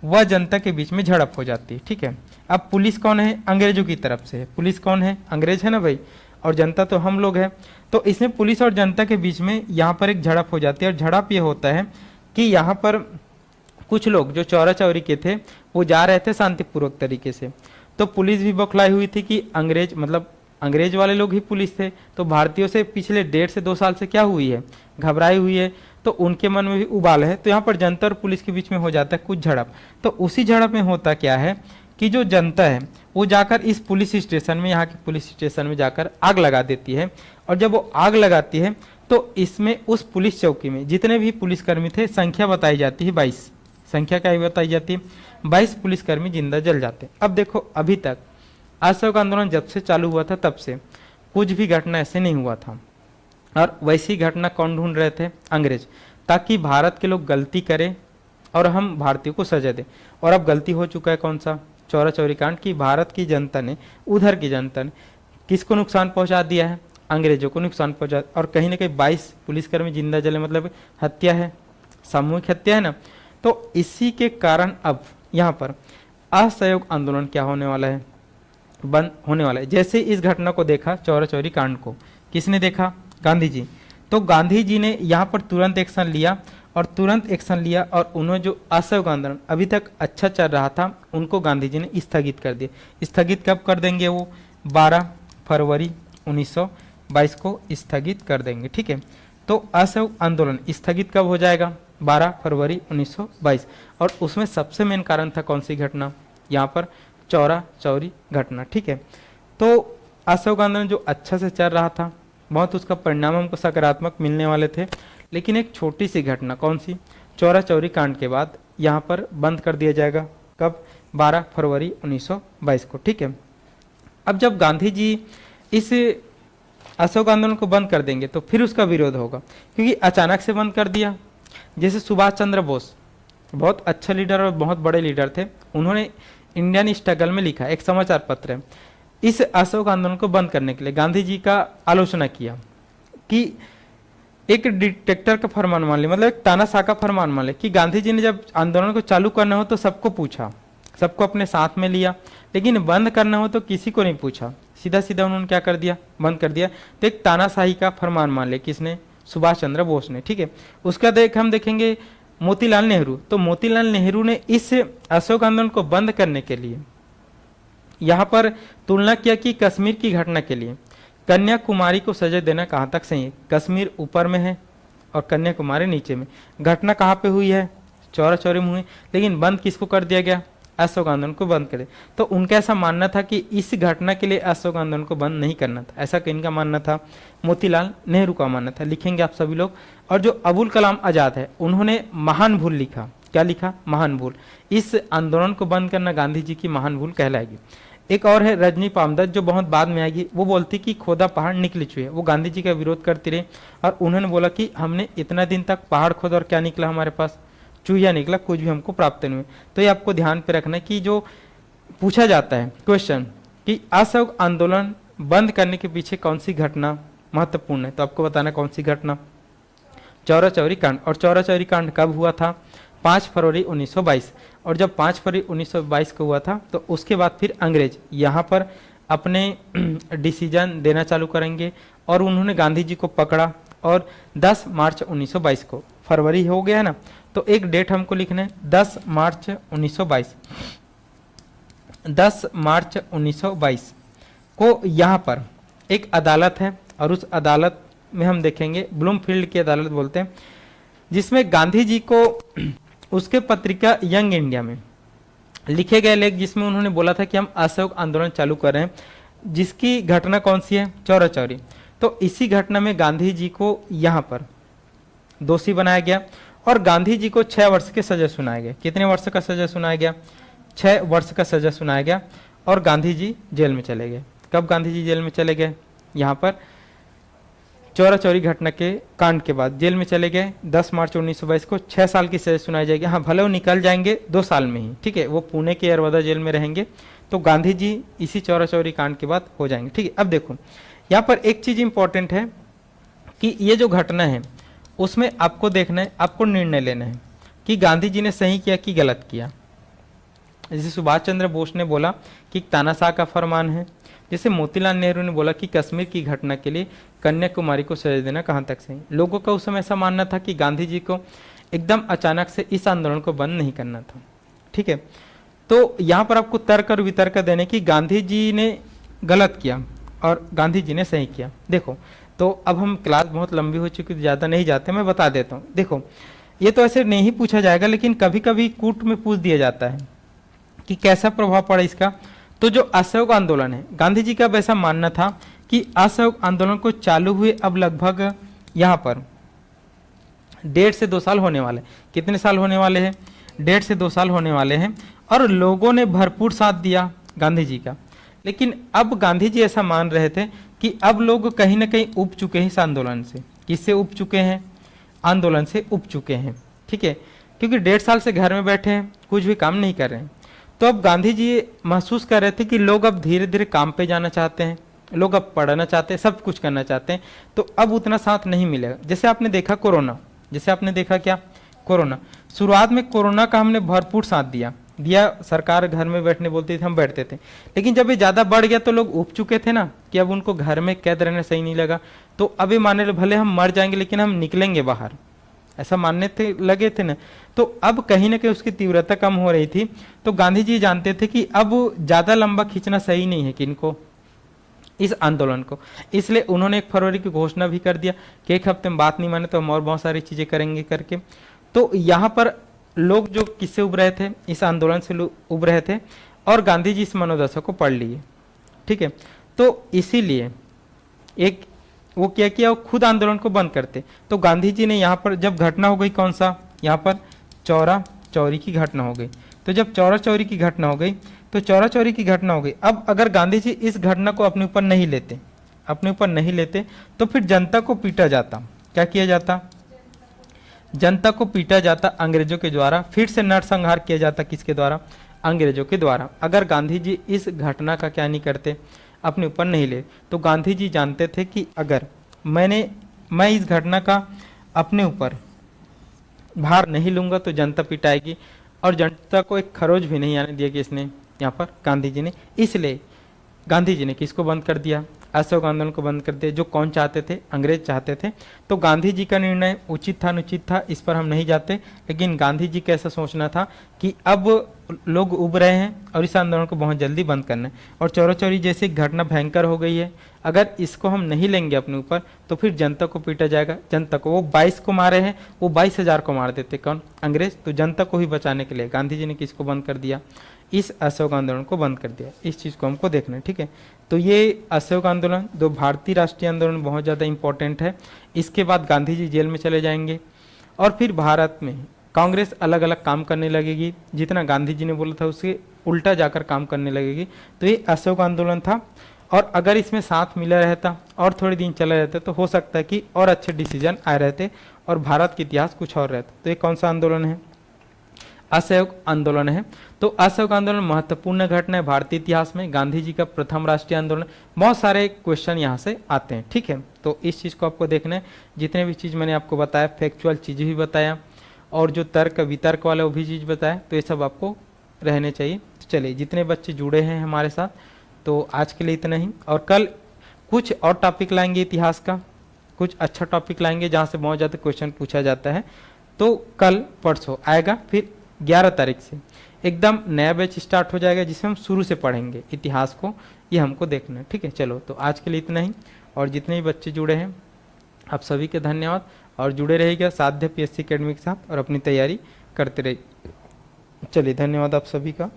व जनता के बीच में झड़प हो जाती है, ठीक है। अब पुलिस कौन है? अंग्रेजों की तरफ से है। पुलिस कौन है? अंग्रेज है ना भाई, और जनता तो हम लोग हैं। तो इसमें पुलिस और जनता के बीच में यहाँ पर एक झड़प हो जाती है, और झड़प ये होता है कि यहाँ पर कुछ लोग जो चौरा चौरी के थे वो जा रहे थे शांतिपूर्वक तरीके से। तो पुलिस भी बौखलाई हुई थी कि अंग्रेज, मतलब अंग्रेज वाले लोग ही पुलिस थे, तो भारतीयों से पिछले 1.5 से 2 साल से क्या हुई है? घबराई हुई है। तो उनके मन में भी उबाल है। तो यहाँ पर जनता और पुलिस के बीच में हो जाता है कुछ झड़प। तो उसी झड़प में होता क्या है कि जो जनता है वो जाकर इस पुलिस स्टेशन में, यहाँ के पुलिस स्टेशन में जाकर आग लगा देती है। और जब वो आग लगाती है तो इसमें उस पुलिस चौकी में जितने भी पुलिसकर्मी थे, संख्या बताई जाती है 22। संख्या क्या बताई जाती है? 22 पुलिसकर्मी जिंदा जल जाते। अब देखो, अभी तक असहयोग आंदोलन जब से चालू हुआ था तब से कुछ भी घटना ऐसे नहीं हुआ था। और वैसी घटना कौन ढूंढ रहे थे? अंग्रेज, ताकि भारत के लोग गलती करें और हम भारतीयों को सजा दें। और अब गलती हो चुका है, कौन सा? चौरा चौरी कांड की भारत की जनता ने, उधर की जनता ने किसको नुकसान पहुंचा दिया है? अंग्रेजों को नुकसान पहुंचा। और कहीं ना कहीं 22 पुलिसकर्मी जिंदा जले, मतलब हत्या है, सामूहिक हत्या है ना। तो इसी के कारण अब यहाँ पर असहयोग आंदोलन क्या होने वाला है? बंद होने वाला है। जैसे इस घटना को देखा, चौरा चौरी कांड को किसने देखा? गांधी जी। तो गांधी जी ने यहाँ पर तुरंत एक्शन लिया और उन्होंने जो असहयोग आंदोलन अभी तक अच्छा चल रहा था उनको गांधी जी ने स्थगित कर दिया। स्थगित कब कर देंगे? वो 12 फरवरी 1922 को स्थगित कर देंगे। ठीक है, तो असहयोग आंदोलन स्थगित कब हो जाएगा? 12 फरवरी 1922। और उसमें सबसे मेन कारण था कौन सी घटना? यहाँ पर चौरा चौरी घटना। ठीक है, तो असहयोग आंदोलन जो अच्छा से चल रहा था, बहुत उसका परिणाम हमको सकारात्मक मिलने वाले थे, लेकिन एक छोटी सी घटना, कौन सी? चौरा चौरी कांड के बाद यहाँ पर बंद कर दिया जाएगा। कब? 12 फरवरी 1922 को। ठीक है, अब जब गांधी जी इस असहयोग आंदोलन को बंद कर देंगे तो फिर उसका विरोध होगा, क्योंकि अचानक से बंद कर दिया। जैसे सुभाष चंद्र बोस बहुत अच्छा लीडर और बहुत बड़े लीडर थे, उन्होंने इंडियन स्ट्रगल में लिखा, एक समाचार पत्र है, इस असहयोग आंदोलन को बंद करने के लिए गांधी जी का आलोचना किया कि एक डिक्टेटर का फरमान मान ले, मतलब एक तानाशाह का फरमान मान ले, कि गांधी जी ने जब आंदोलन को चालू करना हो तो सबको पूछा, सबको अपने साथ में लिया, लेकिन बंद करना हो तो किसी को नहीं पूछा, सीधा सीधा उन्होंने क्या कर दिया? बंद कर दिया। तो एक तानाशाही का फरमान मान ले, किसने? सुभाष चंद्र बोस ने। ठीक है, उसका हम देखेंगे मोतीलाल नेहरू। तो मोतीलाल नेहरू ने इस असहयोग आंदोलन को बंद करने के लिए यहाँ पर तुलना किया कि कश्मीर की घटना के लिए कन्याकुमारी को सजा देना कहाँ तक सही है? कश्मीर ऊपर में है और कन्याकुमारी नीचे में। घटना कहाँ पे हुई है? चौरा चौरी में हुई, लेकिन बंद किसको कर दिया गया? असहयोग आंदोलन को बंद करे। तो उनका ऐसा मानना था कि इस घटना के लिए असहयोग आंदोलन को बंद नहीं करना था, ऐसा किनका मानना था? मोतीलाल नेहरू का मानना था। लिखेंगे आप सभी लोग। और जो अबुल कलाम आजाद है, उन्होंने महान भूल लिखा। क्या लिखा? महान भूल। इस आंदोलन को बंद करना गांधी जी की महान भूल कहलाएगी। एक और है रजनी पामदत्त, जो बहुत बाद में आएगी। वो बोलती कि खोदा पहाड़ निकली चुहे। वो गांधी जी का विरोध करती रही और उन्होंने बोला कि हमने इतना दिन तक पहाड़ खोदा और क्या निकला? हमारे पास चूहिया निकला, कुछ भी हमको प्राप्त नहीं हुआ। तो ये आपको ध्यान पे रखना है कि जो पूछा जाता है क्वेश्चन कि असहयोग आंदोलन बंद करने के पीछे कौन सी घटना महत्वपूर्ण है, तो आपको बताना कौन सी घटना? चौरा चौरी कांड। और चौरा चौरी कांड कब हुआ था? 5 फरवरी 1922। और जब 5 फरवरी 1922 को हुआ था तो उसके बाद फिर अंग्रेज यहाँ पर अपने डिसीजन देना चालू करेंगे और उन्होंने गांधी जी को पकड़ा। और 10 मार्च 1922 को, फरवरी हो गया है ना, तो एक डेट हमको लिखना है, 10 मार्च 1922। 10 मार्च 1922 को यहाँ पर एक अदालत है और उस अदालत में हम देखेंगे, ब्लूमफील्ड की अदालत बोलते हैं, जिसमें गांधी जी को उसके पत्रिका यंग इंडिया में लिखे गए लेख, जिसमें उन्होंने बोला था कि हम असहयोग आंदोलन चालू कर रहे हैं, जिसकी घटना कौन सी है? चौरा चौरी। तो इसी घटना में गांधी जी को यहाँ पर दोषी बनाया गया और गांधी जी को 6 वर्ष की सजा सुनाया गया। कितने वर्ष का सजा सुनाया गया? 6 वर्ष का सजा सुनाया गया और गांधी जी जेल में चले गए। कब गांधी जी जेल में चले गए? यहाँ पर चौरा चौरी घटना के कांड के बाद जेल में चले गए। 10 मार्च 1922 को 6 साल की सजा सुनाई जाएगी। हाँ, भले वो निकल जाएंगे 2 साल में ही, ठीक है, वो पुणे के यरवदा जेल में रहेंगे। तो गांधी जी इसी चौरा चौरी कांड के बाद हो जाएंगे। ठीक है, अब देखो यहाँ पर एक चीज इंपॉर्टेंट है कि ये जो घटना है उसमें आपको देखना है, आपको निर्णय लेना है कि गांधी जी ने सही किया कि गलत किया। जैसे सुभाष चंद्र बोस ने बोला कि तानाशाह का फरमान है, जैसे मोतीलाल नेहरू ने बोला कि कश्मीर की घटना के लिए कन्याकुमारी को सजा देना कहाँ तक सही। लोगों का उस समय ऐसा मानना था कि गांधी जी को एकदम अचानक से इस आंदोलन को बंद नहीं करना था। ठीक है, तो यहाँ पर आपको तर्क और वितर्क देने की गांधी जी ने गलत किया और गांधी जी ने सही किया। देखो, तो अब हम क्लास बहुत लंबी हो चुकी, ज़्यादा नहीं जाते, मैं बता देता हूँ। देखो, ये तो ऐसे नहीं पूछा जाएगा, लेकिन कभी कभी कूट में पूछ दिया जाता है कि कैसा प्रभाव पड़ा इसका। तो जो असहयोग आंदोलन है, गांधी जी का वैसा मानना था कि असहयोग आंदोलन को चालू हुए अब लगभग यहाँ पर 1.5 से 2 साल होने वाले। कितने साल होने वाले हैं? 1.5 से 2 साल होने वाले हैं और लोगों ने भरपूर साथ दिया गांधी जी का। लेकिन अब गांधी जी ऐसा मान रहे थे कि अब लोग कहीं ना कहीं उब चुके हैं इस आंदोलन से। किससे उब चुके हैं? आंदोलन से उब चुके हैं। ठीक है, क्योंकि 1.5 साल से घर में बैठे हैं, कुछ भी काम नहीं कर रहे हैं। तो अब गांधी जी महसूस कर रहे थे कि लोग अब धीरे धीरे काम पे जाना चाहते हैं, लोग अब पढ़ना चाहते हैं, सब कुछ करना चाहते हैं। तो अब उतना साथ नहीं मिलेगा। जैसे आपने देखा कोरोना, जैसे आपने देखा क्या? कोरोना। शुरुआत में कोरोना का हमने भरपूर साथ दिया, दिया, सरकार घर में बैठने बोलती थी, हम बैठते थे। लेकिन जब ये ज़्यादा बढ़ गया तो लोग उब चुके थे ना कि अब उनको घर में कैद रहना सही नहीं लगा, तो अभी मान लो भले हम मर जाएंगे लेकिन हम निकलेंगे बाहर, ऐसा मानने थे लगे थे ना। तो अब कहीं ना कहीं उसकी तीव्रता कम हो रही थी। तो गांधी जी जानते थे कि अब ज़्यादा लंबा खींचना सही नहीं है कि इनको, इस आंदोलन को। इसलिए उन्होंने 1 फरवरी की घोषणा भी कर दिया कि 1 हफ्ते में बात नहीं माने तो हम और बहुत सारी चीज़ें करेंगे करके। तो यहाँ पर लोग जो किससे उब रहे थे, इस आंदोलन से लोग उब रहे थे और गांधी जी इस मनोदशा को पढ़ लिए, ठीक है। तो इसीलिए एक वो क्या किया, वो खुद आंदोलन को बंद करते। तो गांधी जी ने यहाँ पर जब घटना हो गई, कौन सा, यहाँ पर चौरा चौरी की घटना हो गई। तो जब चौरा चौरी की घटना हो गई, तो चौरा चौरी की घटना हो गई, अब अगर गांधी जी इस घटना को अपने ऊपर नहीं लेते, अपने ऊपर नहीं लेते, तो फिर जनता को पीटा जाता। क्या किया जाता, जनता को पीटा जाता अंग्रेजों के द्वारा, फिर से नरसंहार किया जाता, किसके द्वारा, अंग्रेजों के द्वारा। अगर गांधी जी इस घटना का क्या नहीं करते, अपने ऊपर नहीं ले। तो गांधी जी जानते थे कि अगर मैं इस घटना का अपने ऊपर भार नहीं लूंगा तो जनता पिटाएगी, और जनता को एक खरोच भी नहीं आने दिया कि इसने, यहाँ पर गांधी जी ने, इसलिए गांधी जी ने किसको बंद कर दिया, असहयोग आंदोलन को बंद कर दिया। जो कौन चाहते थे, अंग्रेज चाहते थे। तो गांधी जी का निर्णय उचित था अनुचित था इस पर हम नहीं जाते, लेकिन गांधी जी का ऐसा सोचना था कि अब लोग उब रहे हैं और इस आंदोलन को बहुत जल्दी बंद करना है। और चौरा चौरी जैसी घटना भयंकर हो गई है, अगर इसको हम नहीं लेंगे अपने ऊपर तो फिर जनता को पीटा जाएगा। जनता को, वो 22 को मारे हैं, वो 22,000 को मार देते, कौन, अंग्रेज। तो जनता को ही बचाने के लिए गांधी जी ने किसको बंद कर दिया, इस असहयोग आंदोलन को बंद कर दिया। इस चीज़ को हमको देखना है, ठीक है। तो ये असहयोग आंदोलन, दो भारतीय राष्ट्रीय आंदोलन बहुत ज़्यादा इंपॉर्टेंट है। इसके बाद गांधी जी जेल में चले जाएंगे और फिर भारत में कांग्रेस अलग अलग काम करने लगेगी, जितना गांधी जी ने बोला था उससे उल्टा जाकर काम करने लगेगी। तो ये असहयोग आंदोलन था, और अगर इसमें साथ मिला रहता और थोड़े दिन चला रहता तो हो सकता है कि और अच्छे डिसीजन आए रहते और भारत का इतिहास कुछ और रहता। तो ये कौन सा आंदोलन है, असहयोग आंदोलन है। तो असहयोग आंदोलन महत्वपूर्ण घटना है भारतीय इतिहास में, गांधी जी का प्रथम राष्ट्रीय आंदोलन। बहुत सारे क्वेश्चन यहाँ से आते हैं, ठीक है। तो इस चीज़ को आपको देखना है, जितने भी चीज़ मैंने आपको बताया, फैक्चुअल चीज़ें भी बताया और जो तर्क वितर्क वाला वो भी चीज़ बताया, तो ये सब आपको रहने चाहिए। तो चलिए, जितने बच्चे जुड़े हैं हमारे साथ, तो आज के लिए इतना ही। और कल कुछ और टॉपिक लाएंगे इतिहास का, कुछ अच्छा टॉपिक लाएंगे जहाँ से बहुत ज़्यादा क्वेश्चन पूछा जाता है। तो कल परसों आएगा, फिर 11 तारीख से एकदम नया बैच स्टार्ट हो जाएगा जिसमें हम शुरू से पढ़ेंगे इतिहास को, ये हमको देखना है, ठीक है। चलो, तो आज के लिए इतना ही। और जितने भी बच्चे जुड़े हैं आप सभी के धन्यवाद, और जुड़े रहिएगा साध्य PSC एकेडमी के साथ और अपनी तैयारी करते रहिए। चलिए, धन्यवाद आप सभी का।